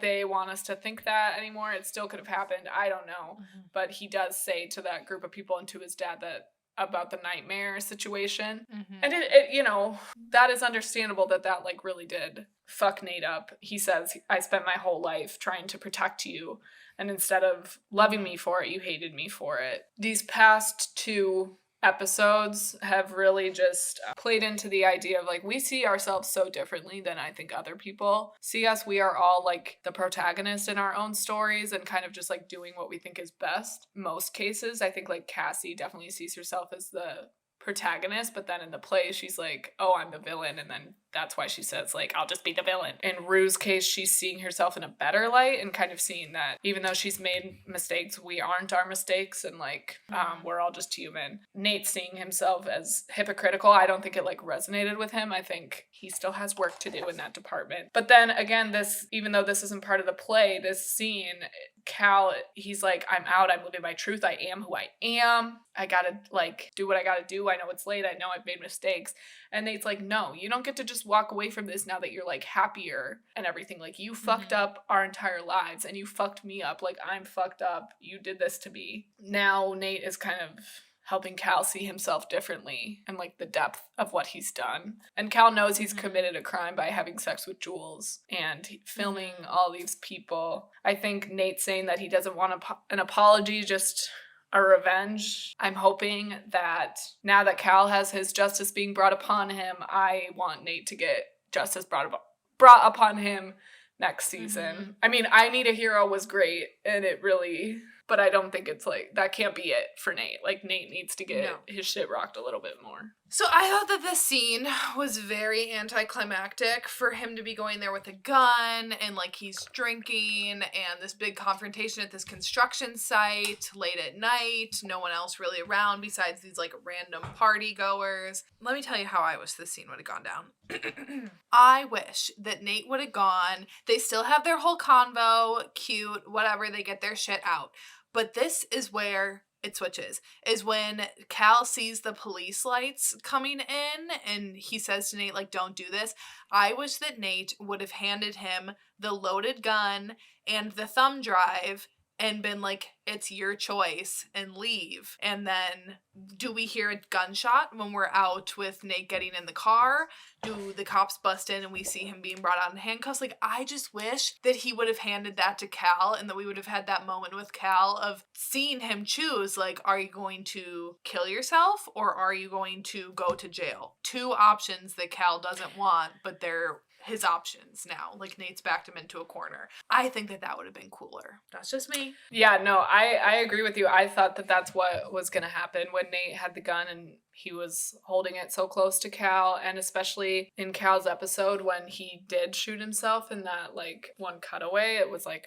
S2: they want us to think that anymore. It still could have happened. I don't know. But he does say to that group of people and to his dad that about the nightmare situation. And it you know, that is understandable that like really did fuck Nate up. He says, I spent my whole life trying to protect you, and instead of loving me for it, you hated me for it. These past 2 episodes have really just played into the idea of like, we see ourselves so differently than I think other people see us. We are all like the protagonist in our own stories and kind of just like doing what we think is best. Most cases, I think like Cassie definitely sees herself as the protagonist, but then in the play she's like, oh, I'm the villain, and then that's why she says, like, I'll just be the villain. In Rue's case, she's seeing herself in a better light and kind of seeing that even though she's made mistakes, we aren't our mistakes, and like we're all just human. Nate's seeing himself as hypocritical. I don't think it like resonated with him. I think he still has work to do in that department. But then again, this, even though this isn't part of the play, this scene, Cal, he's like, I'm out, I'm living my truth, I am who I am, I gotta like do what I gotta do, I know it's late, I know I've made mistakes. And Nate's like, no, you don't get to just walk away from this now that you're like happier and everything. Like, you fucked up our entire lives and you fucked me up. Like, I'm fucked up, you did this to me. Now Nate is kind of helping Cal see himself differently and like the depth of what he's done. And Cal knows he's committed a crime by having sex with Jules and filming all these people. I think Nate's saying that he doesn't want an apology, just a revenge. I'm hoping that now that Cal has his justice being brought upon him, I want Nate to get justice brought upon him next season. I mean, I Need a Hero was great, and it really... But I don't think it's like, that can't be it for Nate. Like, Nate needs to get his shit rocked a little bit more.
S1: So I thought that this scene was very anticlimactic for him to be going there with a gun and like he's drinking and this big confrontation at this construction site late at night. No one else really around besides these like random party goers. Let me tell you how I wish this scene would have gone down. I wish that Nate would have gone. They still have their whole convo, cute, whatever, they get their shit out. But this is where it switches, is when Cal sees the police lights coming in and he says to Nate, like, don't do this. I wish that Nate would have handed him the loaded gun and the thumb drive and been like, it's your choice, and leave. And then do we hear a gunshot when we're out with Nate getting in the car? Do the cops bust in and we see him being brought out in handcuffs? Like, I just wish that he would have handed that to Cal and that we would have had that moment with Cal of seeing him choose, like, are you going to kill yourself or are you going to go to jail? Two options that Cal doesn't want, but they're his options now. Like, Nate's backed him into a corner. I think that would have been cooler. That's just me.
S2: Yeah, no, I agree with you. I thought that that's what was going to happen when Nate had the gun and he was holding it so close to Cal, and especially in Cal's episode when he did shoot himself in that like one cutaway, it was like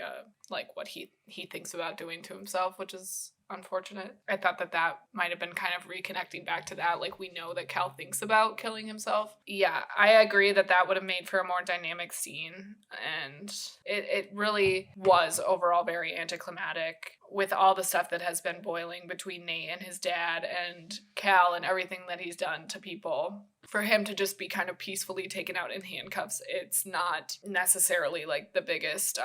S2: what he thinks about doing to himself, which is unfortunate. I thought that might have been kind of reconnecting back to that. Like, we know that Cal thinks about killing himself. Yeah, I agree that would have made for a more dynamic scene, and it really was overall very anticlimactic with all the stuff that has been boiling between Nate and his dad and Cal and everything that he's done to people. For him to just be kind of peacefully taken out in handcuffs, it's not necessarily like the biggest,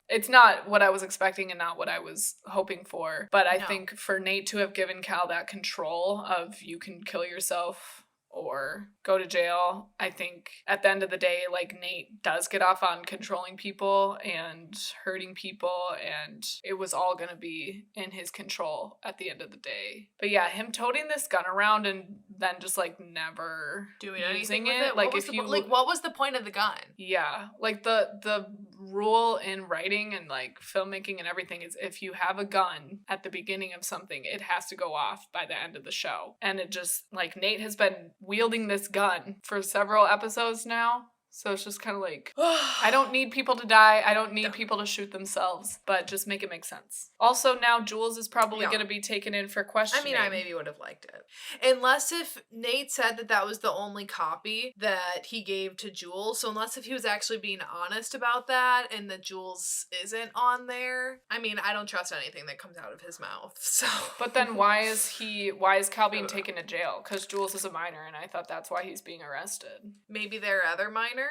S2: it's not what I was expecting and not what I was hoping for. But I think for Nate to have given Cal that control of, you can kill yourself or go to jail, I think at the end of the day, like, Nate does get off on controlling people and hurting people, and it was all gonna be in his control at the end of the day. But yeah, him toting this gun around and then just like never
S1: doing anything with
S2: it.
S1: it.
S2: Like,
S1: what was the point of the gun?
S2: Yeah, like the rule in writing and like filmmaking and everything is, if you have a gun at the beginning of something, it has to go off by the end of the show. And it just, like, Nate has been wielding this gun for several episodes now. So it's just kind of like, I don't need people to die. I don't need people to shoot themselves, but just make it make sense. Also, now Jules is probably going to be taken in for questioning.
S1: I mean, I maybe would have liked it. Unless if Nate said that was the only copy that he gave to Jules. So unless if he was actually being honest about that and that Jules isn't on there. I mean, I don't trust anything that comes out of his mouth. So. But
S2: then why is Cal being taken to jail? Because Jules is a minor, and I thought that's why he's being arrested.
S1: Maybe there are other minors.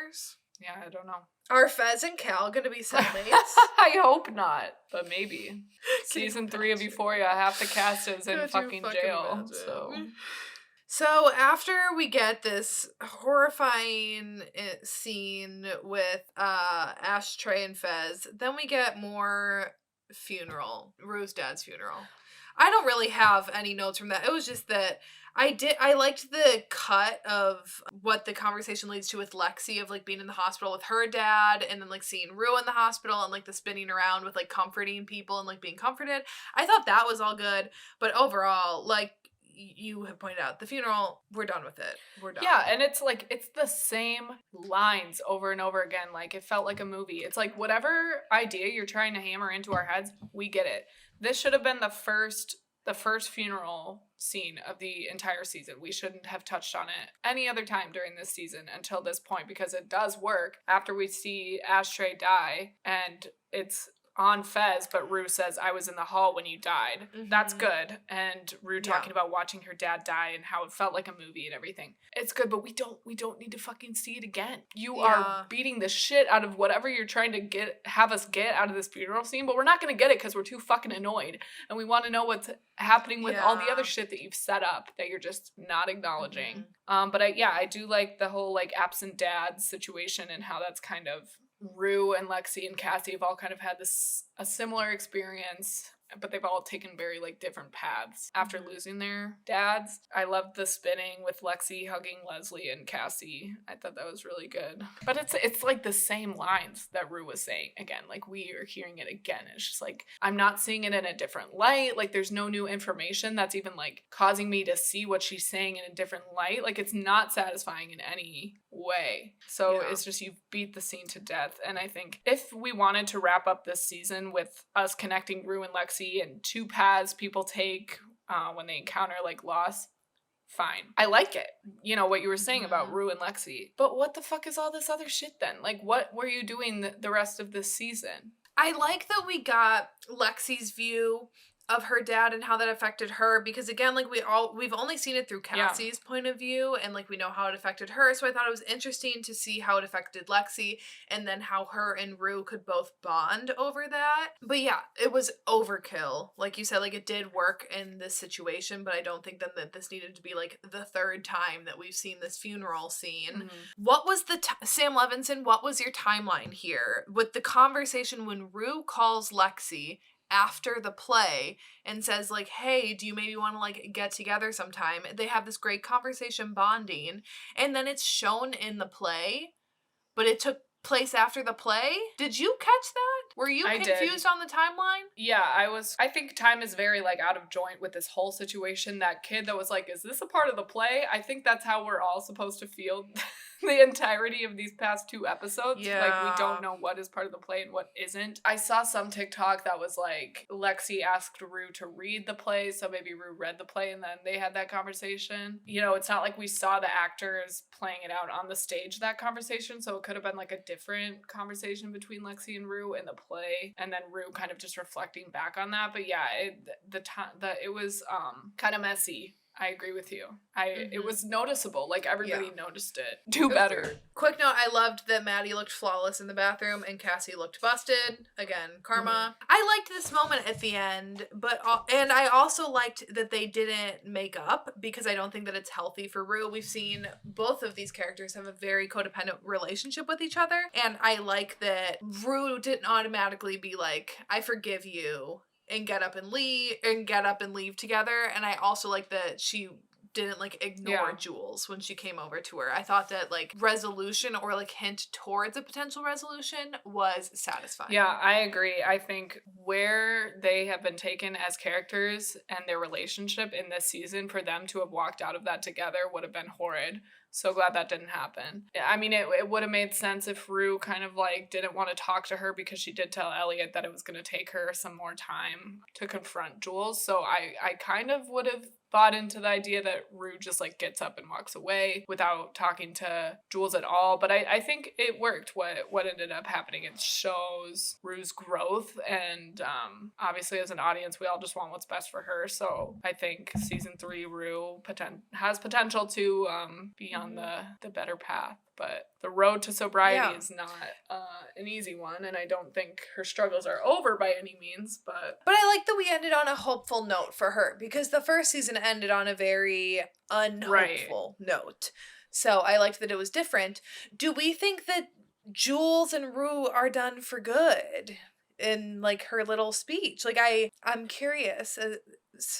S2: Yeah, I don't know.
S1: Are Fez and Cal gonna be cellmates?
S2: I hope not, but maybe. Season 3 of Euphoria, half the cast is in fucking jail.
S1: So after we get this horrifying scene with Ashtray and Fez, then we get more Rue's dad's funeral. I don't really have any notes from that. It was just that I liked the cut of what the conversation leads to with Lexi of like being in the hospital with her dad and then like seeing Rue in the hospital and like the spinning around with like comforting people and like being comforted. I thought that was all good, but overall, like, you have pointed out, the funeral, we're done with it. We're done.
S2: Yeah, and it's like, it's the same lines over and over again. Like, it felt like a movie. It's like, whatever idea you're trying to hammer into our heads, we get it. This should have been the first funeral scene of the entire season. We shouldn't have touched on it any other time during this season until this point, because it does work after we see Ashtray die, and it's on Fez, but Rue says, I was in the hall when you died. Mm-hmm. That's good. And Rue talking about watching her dad die and how it felt like a movie and everything. It's good, but we don't need to fucking see it again. You are beating the shit out of whatever you're trying to have us get out of this funeral scene, but we're not going to get it because we're too fucking annoyed. And we want to know what's happening with all the other shit that you've set up that you're just not acknowledging. Mm-hmm. But I do like the whole like absent dad situation and how that's kind of Rue and Lexi and Cassie have all kind of had a similar experience, but they've all taken very like different paths after losing their dads. I loved the spinning with Lexi hugging Leslie and Cassie. I thought that was really good. But it's like the same lines that Rue was saying again. Like, we are hearing it again. It's just like, I'm not seeing it in a different light. Like, there's no new information that's even like causing me to see what she's saying in a different light. Like, it's not satisfying in any way. So it's just, you beat the scene to death. And I think if we wanted to wrap up this season with us connecting Rue and Lexi and two paths people take when they encounter like loss, fine. I like it. You know, what you were saying about Rue and Lexi. But what the fuck is all this other shit then? Like, what were you doing the rest of this season?
S1: I like that we got Lexi's view of her dad and how that affected her, because again, like, we've only seen it through Cassie's point of view, and like, we know how it affected her, so I thought it was interesting to see how it affected Lexi, and then how her and Rue could both bond over that. But yeah, it was overkill. Like you said, like, it did work in this situation, but I don't think that this needed to be like the third time that we've seen this funeral scene. Mm-hmm. What was Sam Levinson, what was your timeline here with the conversation when Rue calls Lexi after the play and says like, hey, do you maybe want to like get together sometime? They have this great conversation bonding, and then it's shown in the play, but it took place after the play. Did you catch that? Were you confused on the timeline?
S2: Yeah, I think time is very like out of joint with this whole situation. That kid that was like, is this a part of the play? I think that's how we're all supposed to feel the entirety of these past 2 episodes. Yeah. Like, we don't know what is part of the play and what isn't. I saw some TikTok that was like, Lexi asked Rue to read the play, so maybe Rue read the play and then they had that conversation. You know, it's not like we saw the actors playing it out on the stage, that conversation, so it could have been like a different conversation between Lexi and Rue in the play, and then Rue kind of just reflecting back on that. But yeah, it was kind of messy. I agree with you. It was noticeable. Like, everybody noticed it. Do better. Quick
S1: note, I loved that Maddie looked flawless in the bathroom and Cassie looked busted. Again, karma. Mm-hmm. I liked this moment at the end, and I also liked that they didn't make up, because I don't think that it's healthy for Rue. We've seen both of these characters have a very codependent relationship with each other, and I like that Rue didn't automatically be like, I forgive you, and get up and leave together. And I also like that she didn't like ignore Jules when she came over to her. I thought that like resolution, or like hint towards a potential resolution, was satisfying.
S2: Yeah, I agree. I think where they have been taken as characters and their relationship in this season, for them to have walked out of that together would have been horrid. So glad that didn't happen. I mean, it would have made sense if Rue kind of like didn't want to talk to her, because she did tell Elliot that it was going to take her some more time to confront Jules. So I kind of would have bought into the idea that Rue just like gets up and walks away without talking to Jules at all. But I think it worked what ended up happening. It shows Rue's growth, and obviously as an audience we all just want what's best for her. So I think season 3 Rue has potential to be on the better path. But the road to sobriety is not an easy one, and I don't think her struggles are over by any means. But
S1: I like that we ended on a hopeful note for her, because the first season ended on a very unhopeful note. So I liked that it was different. Do we think that Jules and Rue are done for good in like her little speech? Like, I'm curious.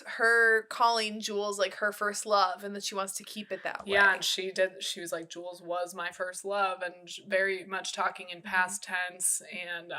S1: her calling Jules like her first love and that she wants to keep it that way.
S2: Yeah, and she was like, Jules was my first love, and very much talking in past tense, and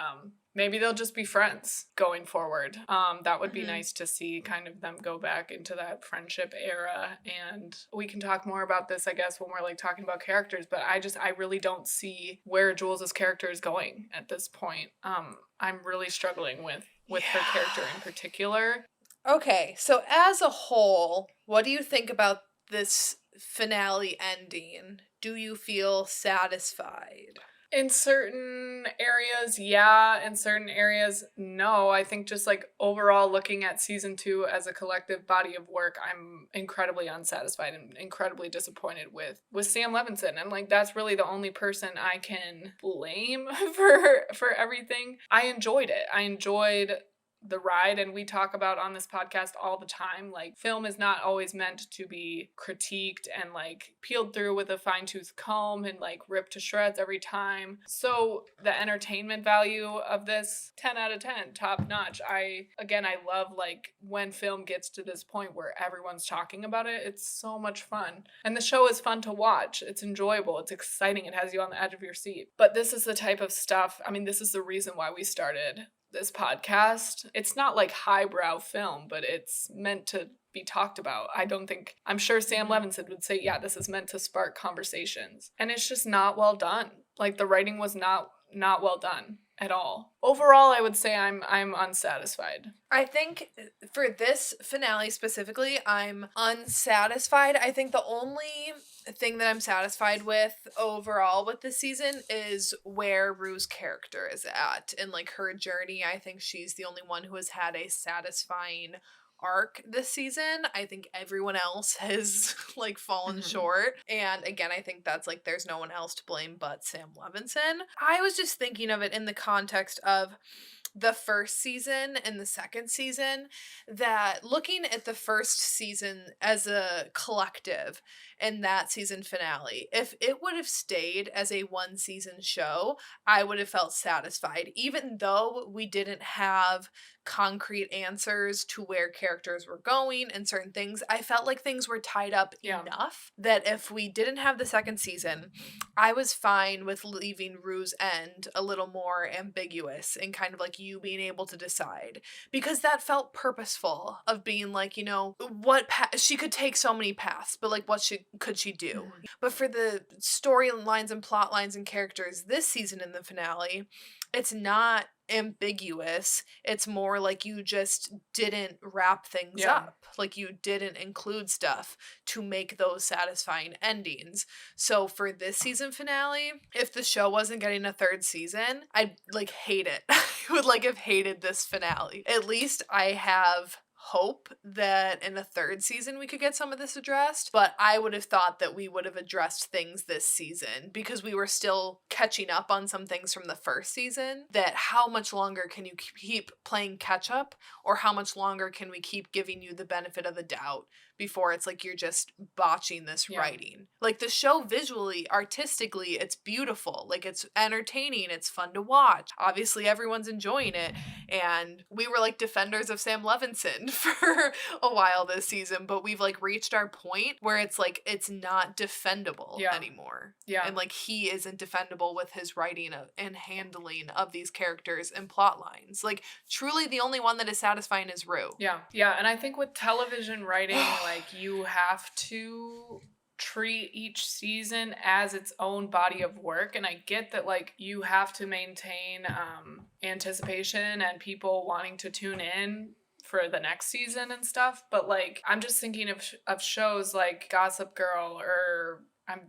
S2: maybe they'll just be friends going forward. That would be nice to see kind of them go back into that friendship era, and we can talk more about this, I guess, when we're like talking about characters, but I really don't see where Jules' character is going at this point. I'm really struggling with her character in particular.
S1: Okay, so as a whole, what do you think about this finale ending? Do you feel satisfied?
S2: In certain areas, yeah. In certain areas, no. I think just like overall looking at season 2 as a collective body of work, I'm incredibly unsatisfied and incredibly disappointed with Sam Levinson. And like that's really the only person I can blame for everything. I enjoyed it. I enjoyed the ride, and we talk about on this podcast all the time, like film is not always meant to be critiqued and like peeled through with a fine-tooth comb and like ripped to shreds every time. So the entertainment value of this, 10 out of 10, top notch. I love like when film gets to this point where everyone's talking about it. It's so much fun, and the show is fun to watch. It's enjoyable, it's exciting, it has you on the edge of your seat. But this is the type of stuff, I mean, this is the reason why we started this podcast. It's not like highbrow film, but it's meant to be talked about. I'm sure Sam Levinson would say, yeah, this is meant to spark conversations. And it's just not well done. Like the writing was not well done at all. Overall, I would say I'm unsatisfied.
S1: I think for this finale specifically, I'm unsatisfied. I think the only thing that I'm satisfied with overall with this season is where Rue's character is at and like her journey. I think she's the only one who has had a satisfying arc this season. I think everyone else has like fallen short, and again I think that's like there's no one else to blame but Sam Levinson. I was just thinking of it in the context of the first season and the second season, that looking at the first season as a collective and that season finale, if it would have stayed as a one season show, I would have felt satisfied, even though we didn't have concrete answers to where characters were going and certain things. I felt like things were tied up enough that if we didn't have the second season, I was fine with leaving Rue's end a little more ambiguous and kind of like you being able to decide, because that felt purposeful of being like, you know, she could take so many paths, but like what could she do? But for the storylines and plot lines and characters this season in the finale, it's not ambiguous. It's more like you just didn't wrap things up. Like you didn't include stuff to make those satisfying endings. So for this season finale, if the show wasn't getting a third season, I'd like hate it. I would like have hated this finale. At least I have hope that in a third season we could get some of this addressed, but I would have thought that we would have addressed things this season because we were still catching up on some things from the first season. That how much longer can you keep playing catch up, or how much longer can we keep giving you the benefit of the doubt before it's like you're just botching this writing? Like the show visually, artistically, it's beautiful. Like it's entertaining, it's fun to watch. Obviously everyone's enjoying it, and we were like defenders of Sam Levinson for a while this season, but we've like reached our point where it's like it's not defendable anymore. And like he isn't defendable with his writing and handling of these characters and plot lines. Like truly the only one that is satisfying is Rue.
S2: Yeah, and I think with television writing, like you have to treat each season as its own body of work, and I get that like you have to maintain anticipation and people wanting to tune in for the next season and stuff, but like I'm just thinking of shows like Gossip Girl, or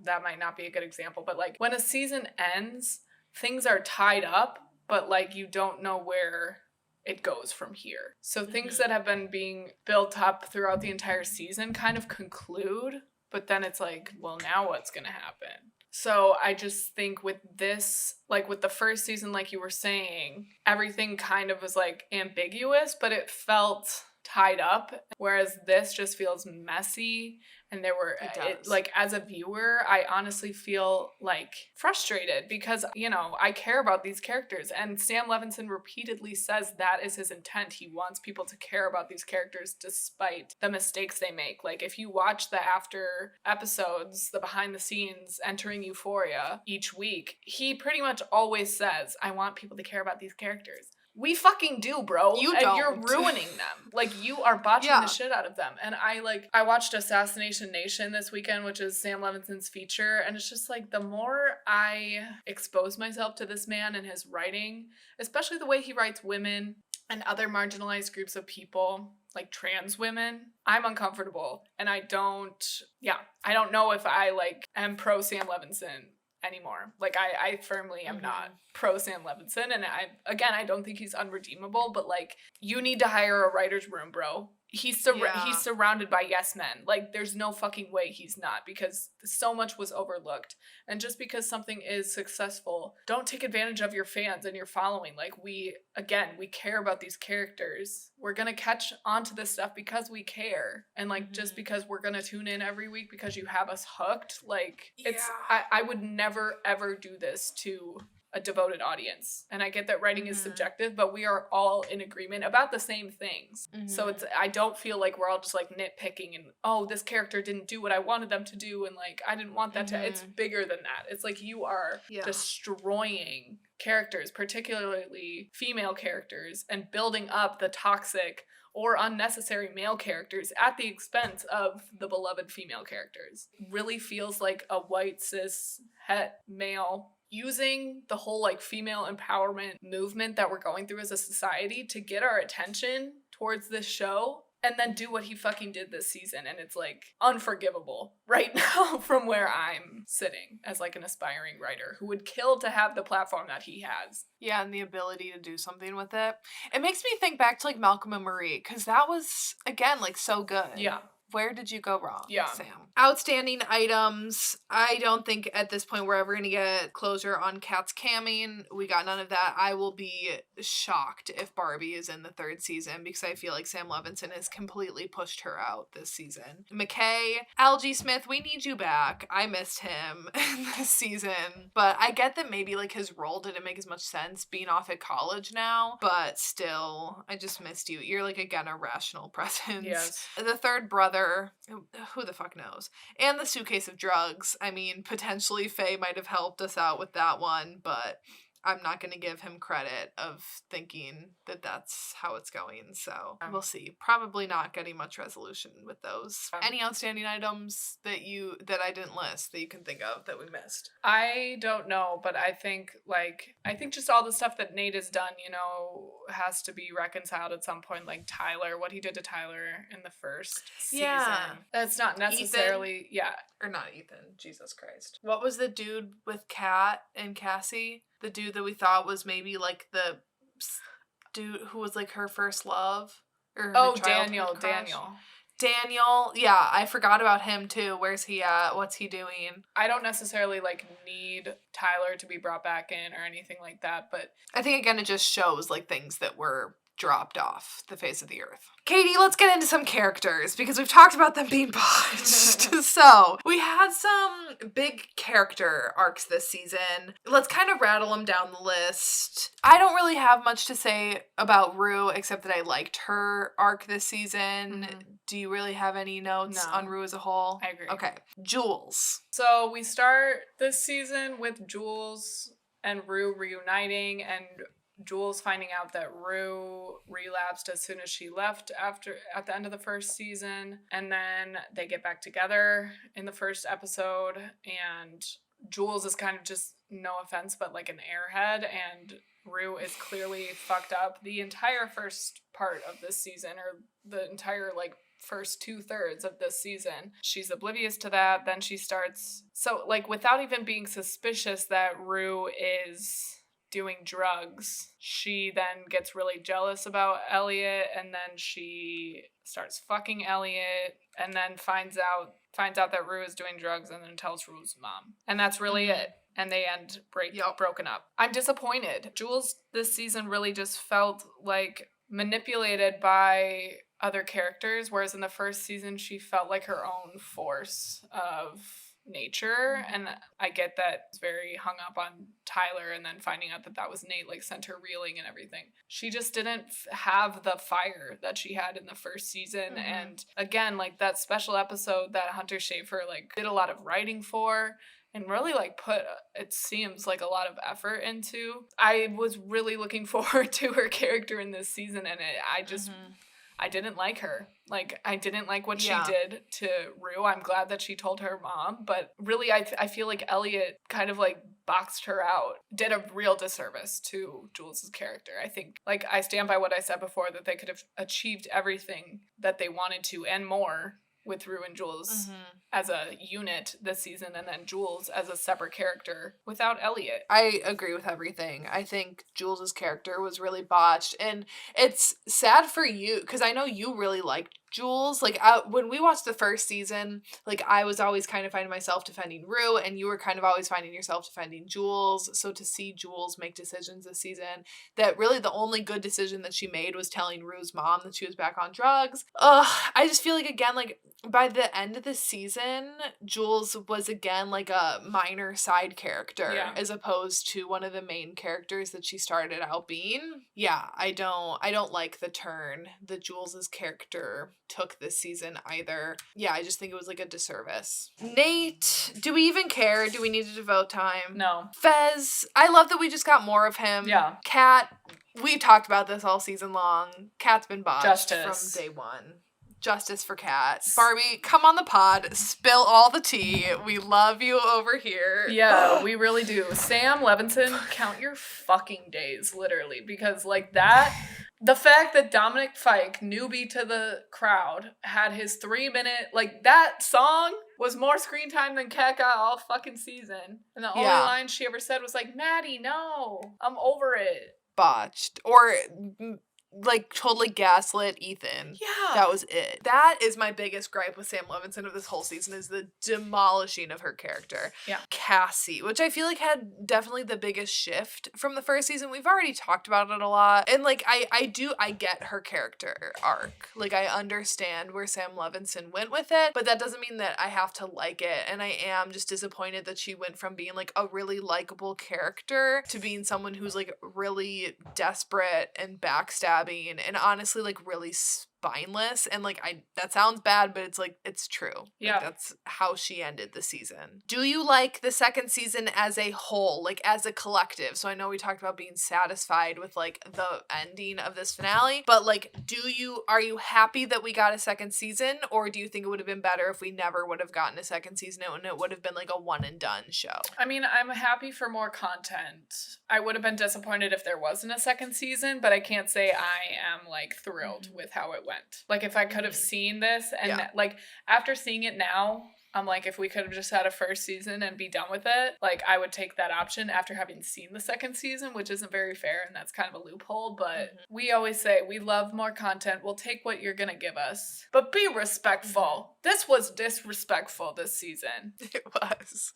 S2: that might not be a good example, but like when a season ends, things are tied up, but like you don't know where it goes from here. So things that have been being built up throughout the entire season kind of conclude, but then it's like, well, now what's gonna happen? So I just think with this, like with the first season, like you were saying, everything kind of was like ambiguous, but it felt tied up. Whereas this just feels messy And there were,
S1: It does.
S2: like, as a viewer, I honestly feel, like, frustrated because, you know, I care about these characters. And Sam Levinson repeatedly says that is his intent. He wants people to care about these characters despite the mistakes they make. Like, if you watch the after episodes, the behind the scenes, entering Euphoria each week, he pretty much always says, I want people to care about these characters. We fucking do, bro.
S1: You
S2: and
S1: don't.
S2: You're ruining them. Like, you are botching the shit out of them. And I watched Assassination Nation this weekend, which is Sam Levinson's feature, and it's just like, the more I expose myself to this man and his writing, especially the way he writes women and other marginalized groups of people, like trans women, I'm uncomfortable. And I don't know if I, like, am pro Sam Levinson anymore. Like, I firmly am not pro Sam Levinson, and I don't think he's unredeemable, but, like, you need to hire a writer's room, bro. He's surrounded by yes men. Like, there's no fucking way he's not, because so much was overlooked. And just because something is successful, don't take advantage of your fans and your following. Like, we care about these characters. We're gonna catch onto this stuff because we care. And, like, just because we're gonna tune in every week because you have us hooked, like, I would never, ever do this to a devoted audience. And I get that writing is subjective, but we are all in agreement about the same things. So I don't feel like we're all just, like, nitpicking and, oh, this character didn't do what I wanted them to do, and, like, I didn't want that to. It's bigger than that. It's like, you are destroying characters, particularly female characters, and building up the toxic or unnecessary male characters at the expense of the beloved female characters. Really feels like a white cis het male using the whole, like, female empowerment movement that we're going through as a society to get our attention towards this show, and then do what he fucking did this season. And it's, like, unforgivable right now from where I'm sitting as, like, an aspiring writer who would kill to have the platform that he has.
S1: Yeah, and the ability to do something with it. It makes me think back to, like, Malcolm and Marie, because that was, again, like, so good.
S2: Yeah.
S1: Where did you go wrong,
S2: Yeah.
S1: Sam? Outstanding items. I don't think at this point we're ever going to get closure on Kat's camming. We got none of that. I will be shocked if Barbie is in the third season, because I feel like Sam Levinson has completely pushed her out this season. MICHAE, Algie Smith, we need you back. I missed him in this season. But I get that maybe, like, his role didn't make as much sense being off at college now. But still, I just missed you. You're, like, again, a rational presence.
S2: Yes.
S1: The third brother, who the fuck knows? And the suitcase of drugs. I mean, potentially Faye might have helped us out with that one, but I'm not going to give him credit of thinking that that's how it's going. So we'll see. Probably not getting much resolution with those. Any outstanding items that I didn't list that you can think of that we missed?
S2: I don't know, but I think just all the stuff that Nate has done, you know, has to be reconciled at some point. Like Tyler, what he did to Tyler in the first season. That's not necessarily,
S1: Ethan? Or not Ethan, Jesus Christ. What was the dude with Kat and Cassie? The dude that we thought was maybe, like, the dude who was, like, her first love? Or her
S2: Daniel.
S1: Daniel, yeah, I forgot about him too. Where's he at? What's he doing?
S2: I don't necessarily, like, need Tyler to be brought back in or anything like that, but
S1: I think, again, it just shows, like, things that were dropped off the face of the earth. Katie, let's get into some characters, because we've talked about them being botched. So, we had some big character arcs this season. Let's kind of rattle them down the list. I don't really have much to say about Rue, except that I liked her arc this season. Do you really have any notes on Rue as a whole?
S2: I agree.
S1: Okay. Jules.
S2: So, we start this season with Jules and Rue reuniting, and Jules finding out that Rue relapsed as soon as she left at the end of the first season, and then they get back together in the first episode, and Jules is kind of just, no offense, but like an airhead, and Rue is clearly fucked up the entire first part of this season, or the entire, like, first 2/3 of this season. She's oblivious to that. Then she starts, so, like, without even being suspicious that Rue is doing drugs, she then gets really jealous about Elliot, and then she starts fucking Elliot, and then finds out that Rue is doing drugs, and then tells Rue's mom. And that's really it. And they end broken up. I'm disappointed. Jules this season really just felt like manipulated by other characters, whereas in the first season she felt like her own force of nature. And I get that it's very hung up on Tyler, and then finding out that that was Nate like sent her reeling and everything. She just didn't have the fire that she had in the first season. And again, like that special episode that Hunter Schafer like did a lot of writing for and really like put, it seems like, a lot of effort into. I was really looking forward to her character in this season, and I didn't like her. Like, I didn't like what she did to Rue. I'm glad that she told her mom, but really I feel like Elliot kind of like boxed her out, did a real disservice to Jules' character. I think, like, I stand by what I said before, that they could have achieved everything that they wanted to and more with Rue and Jules as a unit this season, and then Jules as a separate character without Elliot.
S1: I agree with everything. I think Jules' character was really botched, and it's sad for you because I know you really liked Jules. Like, when we watched the first season, like, I was always kind of finding myself defending Rue, and you were kind of always finding yourself defending Jules. So to see Jules make decisions this season, that really the only good decision that she made was telling Rue's mom that she was back on drugs. I just feel like, again, like, by the end of the season, Jules was again like a minor side character as opposed to one of the main characters that she started out being. Yeah, I don't like the turn that Jules's character took this season either. Yeah, I just think it was like a disservice. Nate, do we even care? Do we need to devote time?
S2: No.
S1: Fez, I love that we just got more of him.
S2: Yeah.
S1: Kat, we talked about this all season long. Kat's been botched from day one. Justice for Kat. Barbie, come on the pod, spill all the tea. We love you over here.
S2: Yeah, we really do. Sam Levinson, count your fucking days, literally, because like that, the fact that Dominic Fike, newbie to the crowd, had his 3-minute, like, that song was more screen time than Kat got all fucking season. And the only line she ever said was like, Maddie, no, I'm over it.
S1: Botched. Or like totally gaslit Ethan.
S2: Yeah.
S1: That was it. That is my biggest gripe with Sam Levinson of this whole season, is the demolishing of her character.
S2: Yeah.
S1: Cassie, which I feel like had definitely the biggest shift from the first season. We've already talked about it a lot. And like I get her character arc. Like, I understand where Sam Levinson went with it, but that doesn't mean that I have to like it. And I am just disappointed that she went from being like a really likable character to being someone who's like really desperate and backstabbing and honestly like really spineless. And like, that sounds bad, but it's like, it's true.
S2: Yeah.
S1: Like, that's how she ended the season. Do you like the second season as a whole, like as a collective? So I know we talked about being satisfied with like the ending of this finale, but like, are you happy that we got a second season, or do you think it would have been better if we never would have gotten a second season and it would have been like a one and done show?
S2: I mean, I'm happy for more content. I would have been disappointed if there wasn't a second season, but I can't say I am like thrilled with how it went. Like, if I could have seen this and like after seeing it now, I'm like, if we could have just had a first season and be done with it, like, I would take that option after having seen the second season, which isn't very fair, and that's kind of a loophole, but we always say we love more content. We'll take what you're gonna give us, but be respectful. This was disrespectful this season.
S1: It was.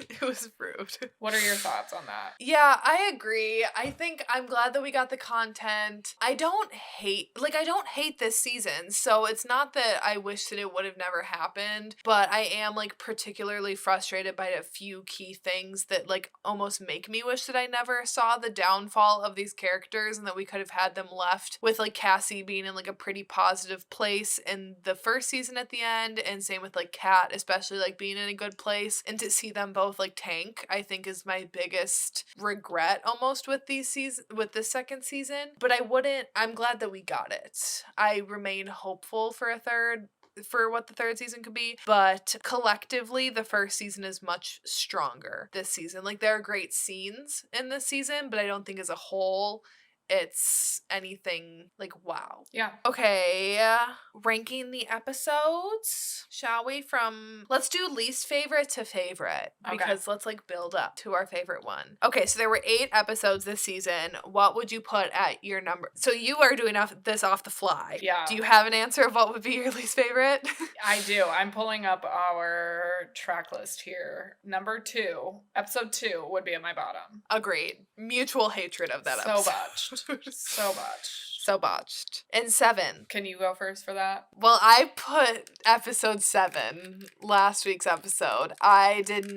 S1: It was rude.
S2: What are your thoughts on that?
S1: Yeah, I agree. I think I'm glad that we got the content. I don't hate this season, so it's not that I wish that it would have never happened, but I am like particularly frustrated by a few key things that like almost make me wish that I never saw the downfall of these characters, and that we could have had them left with like Cassie being in like a pretty positive place in the first season at the end, and same with like Kat, especially like being in a good place, and to see them both like tank, I think is my biggest regret almost with with this second season. But I'm glad that we got it. I remain hopeful for what the third season could be, but collectively the first season is much stronger this season. Like, there are great scenes in this season, but I don't think as a whole it's anything like wow.
S2: Yeah.
S1: Okay, ranking the episodes, shall we? Let's do least favorite to favorite, because let's like build up to our favorite one. Okay, so there were 8 episodes this season. What would you put at your number? So you are doing this off the fly.
S2: Yeah.
S1: Do you have an answer of what would be your least favorite?
S2: I do. I'm pulling up our track list here. Episode 2 would be at my bottom.
S1: Agreed. Mutual hatred of that episode.
S2: So much.
S1: So botched. And 7.
S2: Can you go first for that?
S1: Well, I put episode 7, last week's episode. I didn't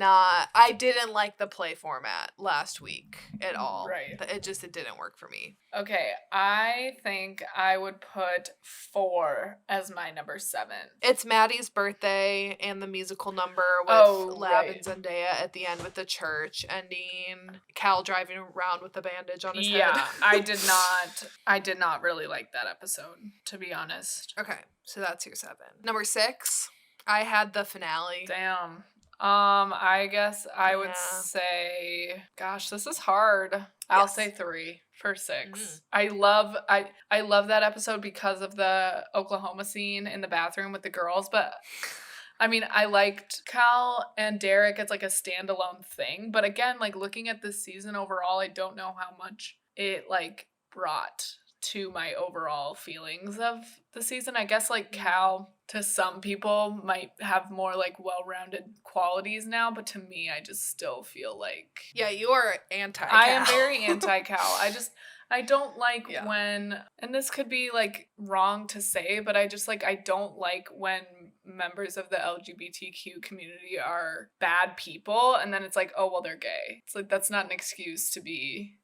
S1: like the play format last week at all.
S2: Right.
S1: It didn't work for me.
S2: Okay, I think I would put 4 as my number 7.
S1: It's Maddie's birthday and the musical number with Lab and Zendaya at the end with the church ending. Cal driving around with the bandage on his head.
S2: Yeah, I did not really like that episode, to be honest.
S1: Okay, so that's your 7. Number 6, I had the finale.
S2: Damn. I guess I would say, gosh, this is hard. I'll say 3 for 6. I love that episode because of the Oklahoma scene in the bathroom with the girls, but I mean, I liked Cal and Derek as like a standalone thing, but again, like looking at this season overall, I don't know how much it like brought to my overall feelings of the season. I guess like Cal to some people might have more like well-rounded qualities now, but to me I just still feel like
S1: you are anti-Cal.
S2: I am very anti-Cal. I don't like when, and this could be like wrong to say, but I don't like when members of the LGBTQ community are bad people and then it's like, oh well, they're gay. It's like that's not an excuse to be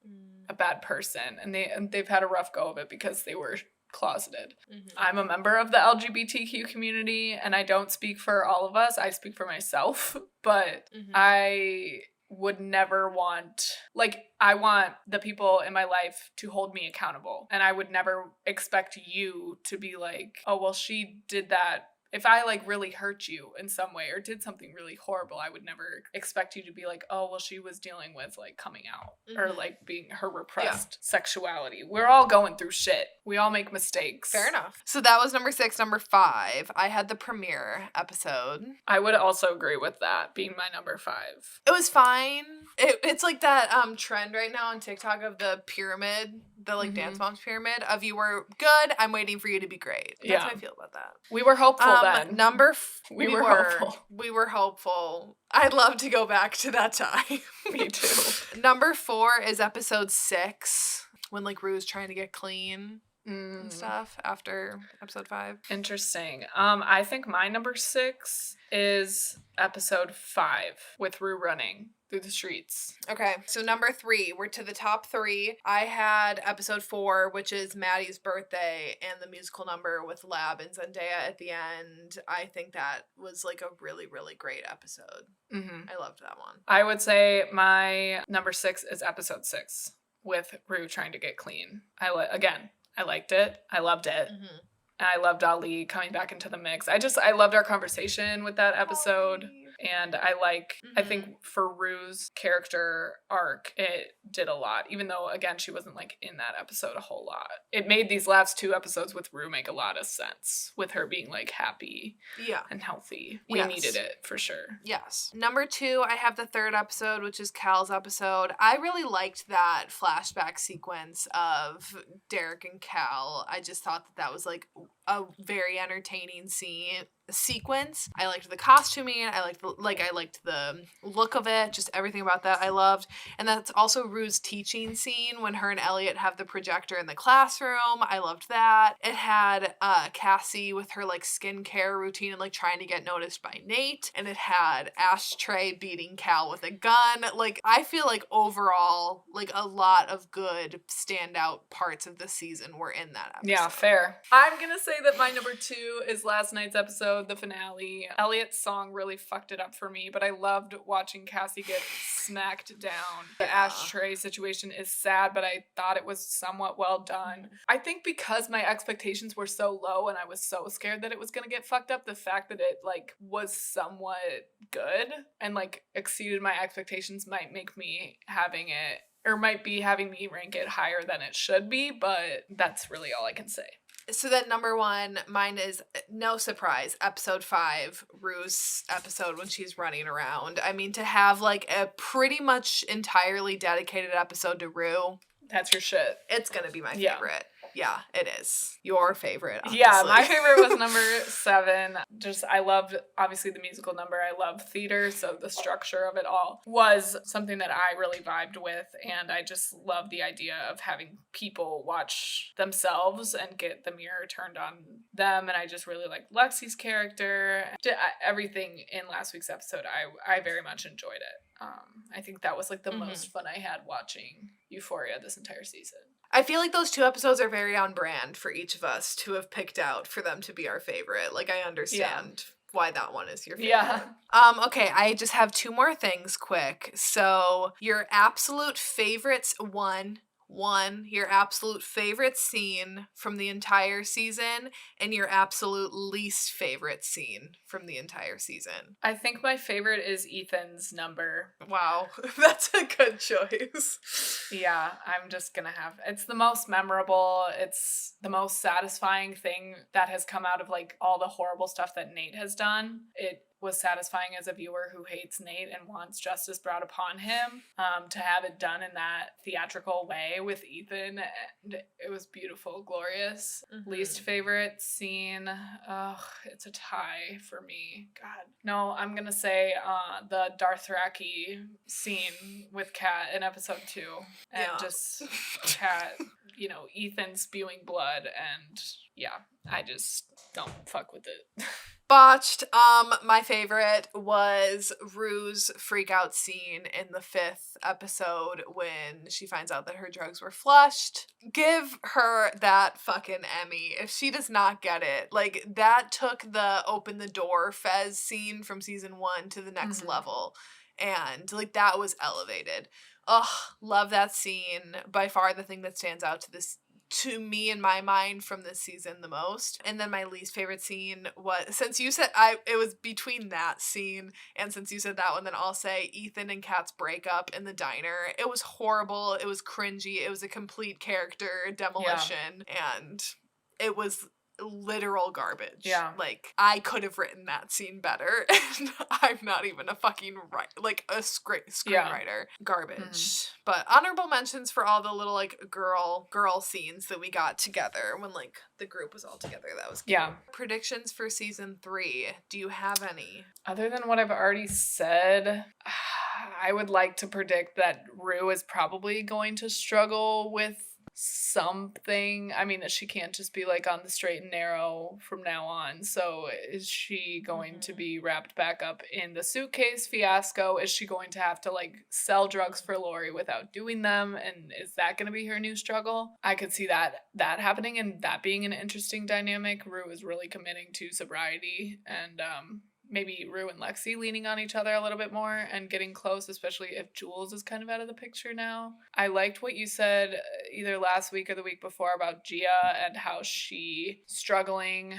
S2: a bad person, and they've had a rough go of it because they were closeted. I'm a member of the LGBTQ community and I don't speak for all of us. I speak for myself, but I would never want, like, I want the people in my life to hold me accountable, and I would never expect you to be like, oh well, she did that. If I like really hurt you in some way or did something really horrible, I would never expect you to be like, oh, well, she was dealing with like coming out or like being her repressed sexuality. We're all going through shit. We all make mistakes.
S1: Fair enough. So that was number 6. Number 5, I had the premiere episode.
S2: I would also agree with that being my number 5.
S1: It was fine. It's like that trend right now on TikTok of the pyramid, the like Dance Moms pyramid of you were good, I'm waiting for you to be great. That's how I feel about that.
S2: We were hopeful then.
S1: We were hopeful. We were hopeful. I'd love to go back to that time.
S2: Me too.
S1: Number 4 is episode 6 when like Rue's trying to get clean and stuff after episode 5.
S2: Interesting. I think my number 6 is episode 5 with Rue running through the streets.
S1: Okay, so number 3, we're to the top 3. I had episode 4, which is Maddie's birthday and the musical number with Lab and Zendaya at the end. I think that was like a really, really great episode. I loved that one.
S2: I would say my number 6 is episode 6 with Rue trying to get clean. I liked it. I loved it. And I loved Ali coming back into the mix. I loved our conversation with that episode. And I think for Rue's character arc, it did a lot. Even though, again, she wasn't like in that episode a whole lot. It made these last 2 episodes with Rue make a lot of sense. With her being like happy and healthy. We needed it for sure.
S1: Yes. Number 2, I have the 3rd episode, which is Cal's episode. I really liked that flashback sequence of Derek and Cal. I just thought that was like a very entertaining sequence. I liked the costuming. I liked the look of it. Just everything about that I loved. And that's also Rue's teaching scene when her and Elliot have the projector in the classroom. I loved that. It had Cassie with her like skincare routine and like trying to get noticed by Nate. And it had Ashtray beating Cal with a gun. Like I feel like overall like a lot of good standout parts of the season were in that episode.
S2: Yeah, fair. I'm gonna say that my number 2 is last night's episode, the finale. Elliot's song really fucked it up for me, but I loved watching Cassie get smacked down. The Ashtray situation is sad, but I thought it was somewhat well done. I think because my expectations were so low and I was so scared that it was gonna get fucked up, the fact that it like was somewhat good and like exceeded my expectations might make me having me rank it higher than it should be, but that's really all I can say.
S1: So then number 1, mine is no surprise, episode 5, Rue's episode when she's running around. I mean, to have like a pretty much entirely dedicated episode to Rue.
S2: That's your shit.
S1: It's gonna be my favorite. Yeah, it is. Your favorite, obviously.
S2: Yeah, my favorite was number 7. Just, I loved, obviously, the musical number. I love theater, so the structure of it all was something that I really vibed with, and I just love the idea of having people watch themselves and get the mirror turned on them, and I just really liked Lexi's character. Everything in last week's episode, I very much enjoyed it. I think that was like the most fun I had watching Euphoria this entire season.
S1: I feel like those 2 episodes are very on brand for each of us to have picked out for them to be our favorite. Like, I understand why that one is your favorite.
S2: Yeah.
S1: Okay, I just have 2 more things quick. So, your absolute favorites, one, your absolute favorite scene from the entire season, and your absolute least favorite scene from the entire season.
S2: I think my favorite is Ethan's number.
S1: Wow, that's a good choice.
S2: Yeah, I'm just gonna have, it's the most memorable, it's the most satisfying thing that has come out of like all the horrible stuff that Nate has done. It was satisfying as a viewer who hates Nate and wants justice brought upon him, to have it done in that theatrical way with Ethan, and it was beautiful, glorious. Least favorite scene, it's a tie for me. God, no, I'm gonna say the Dothraki scene with Kat in episode 2, and just Kat, Ethan spewing blood, and I just don't fuck with it.
S1: Botched. My favorite was Rue's freak out scene in the 5th episode when she finds out that her drugs were flushed. Give her that fucking Emmy if she does not get it. Like, that took the open the door Fez scene from season 1 to the next level. And, like, that was elevated. Ugh, love that scene. By far the thing that stands out to me in my mind from this season the most. And then my least favorite scene was, since you said it was between that scene, and since you said that one, then I'll say Ethan and Kat's breakup in the diner. It was horrible. It was cringy. It was a complete character demolition. And it was literal garbage.
S2: Yeah.
S1: Like, I could have written that scene better, and I'm not even a fucking screenwriter. Garbage. But honorable mentions for all the little like girl scenes that we got together when like the group was all together. That was cute.
S2: Yeah.
S1: Predictions for season 3. Do you have any?
S2: Other than what I've already said, I would like to predict that Rue is probably going to struggle with something. I mean, she can't just be like on the straight and narrow from now on. So is she going to be wrapped back up in the suitcase fiasco? Is she going to have to like sell drugs for Lori without doing them? And is that going to be her new struggle? I could see that happening and that being an interesting dynamic. Rue is really committing to sobriety, and maybe Rue and Lexi leaning on each other a little bit more and getting close, especially if Jules is kind of out of the picture now. I liked what you said either last week or the week before about Gia and how she struggling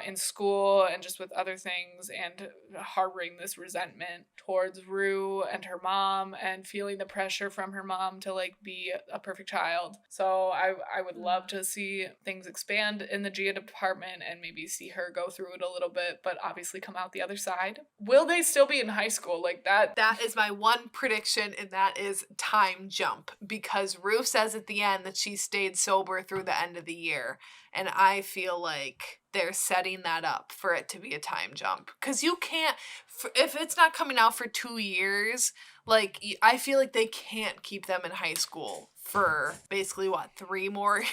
S2: in school and just with other things and harboring this resentment towards Rue and her mom and feeling the pressure from her mom to like be a perfect child. So I would love to see things expand in the Gia department and maybe see her go through it a little bit, but obviously come out the other side. Will they still be in high school like that?
S1: That is my one prediction, and that is time jump, because Rue says at the end that she stayed sober through the end of the year, and I feel like they're setting that up for it to be a time jump, because you can't, if it's not coming out for 2 years, like, I feel like they can't keep them in high school for basically 3 more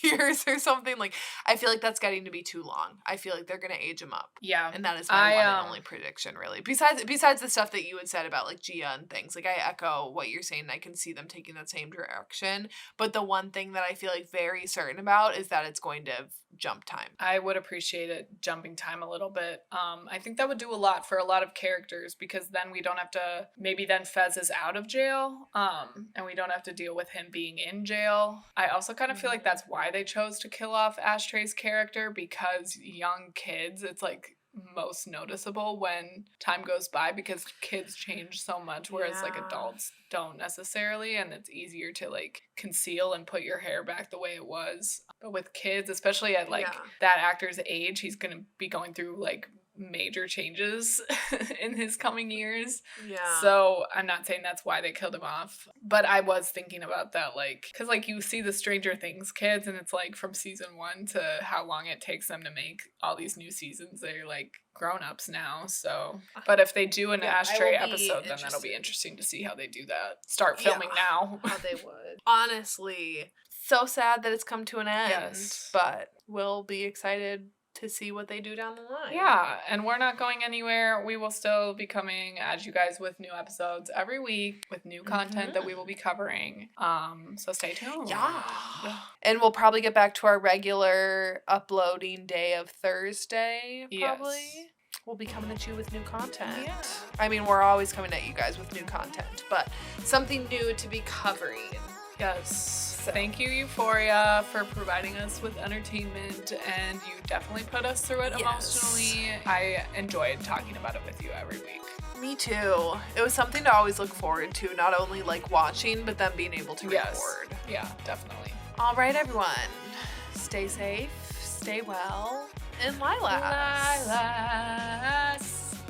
S1: years or something. Like, I feel like that's getting to be too long. I feel like they're gonna age them up.
S2: Yeah,
S1: and that is my one and only prediction, really. Besides the stuff that you had said about like Gia and things, like I echo what you're saying. I can see them taking that same direction. But the one thing that I feel like very certain about is that it's going to jump time.
S2: I would appreciate it jumping time a little bit. I think that would do a lot for a lot of characters, because then we don't have to, maybe then Fez is out of jail, and we don't have to deal with him being in jail. I also kind of feel like that's why they chose to kill off Ashtray's character, because young kids, it's like most noticeable when time goes by, because kids change so much, whereas like adults don't necessarily, and it's easier to like conceal and put your hair back the way it was. But with kids, especially at like that actor's age, he's gonna be going through like major changes in his coming years.
S1: Yeah.
S2: So I'm not saying that's why they killed him off, but I was thinking about that, like, because like you see the Stranger Things kids, and it's like from season 1 to how long it takes them to make all these new seasons, they're like grown-ups now. So but if they do an Ashtray episode, then that'll be interesting to see how they do that. Start filming now.
S1: How they would. Honestly, so sad that it's come to an end.
S2: Yes.
S1: But we'll be excited to see what they do down the line.
S2: Yeah, and we're not going anywhere. We will still be coming at you guys with new episodes every week with new content that we will be covering. So stay tuned.
S1: Yeah. And we'll probably get back to our regular uploading day of Thursday, probably.
S2: Yes.
S1: We'll be coming at you with new content.
S2: Yeah.
S1: I mean, we're always coming at you guys with new content, but something new to be covering.
S2: Yes. Thank you, Euphoria, for providing us with entertainment, and you definitely put us through it emotionally. I enjoyed talking about it with you every week.
S1: Me too. It was something to always look forward to, not only like watching, but then being able to record.
S2: Yeah, definitely.
S1: All right, everyone. Stay safe, stay well, and LYLAS.
S2: LYLAS.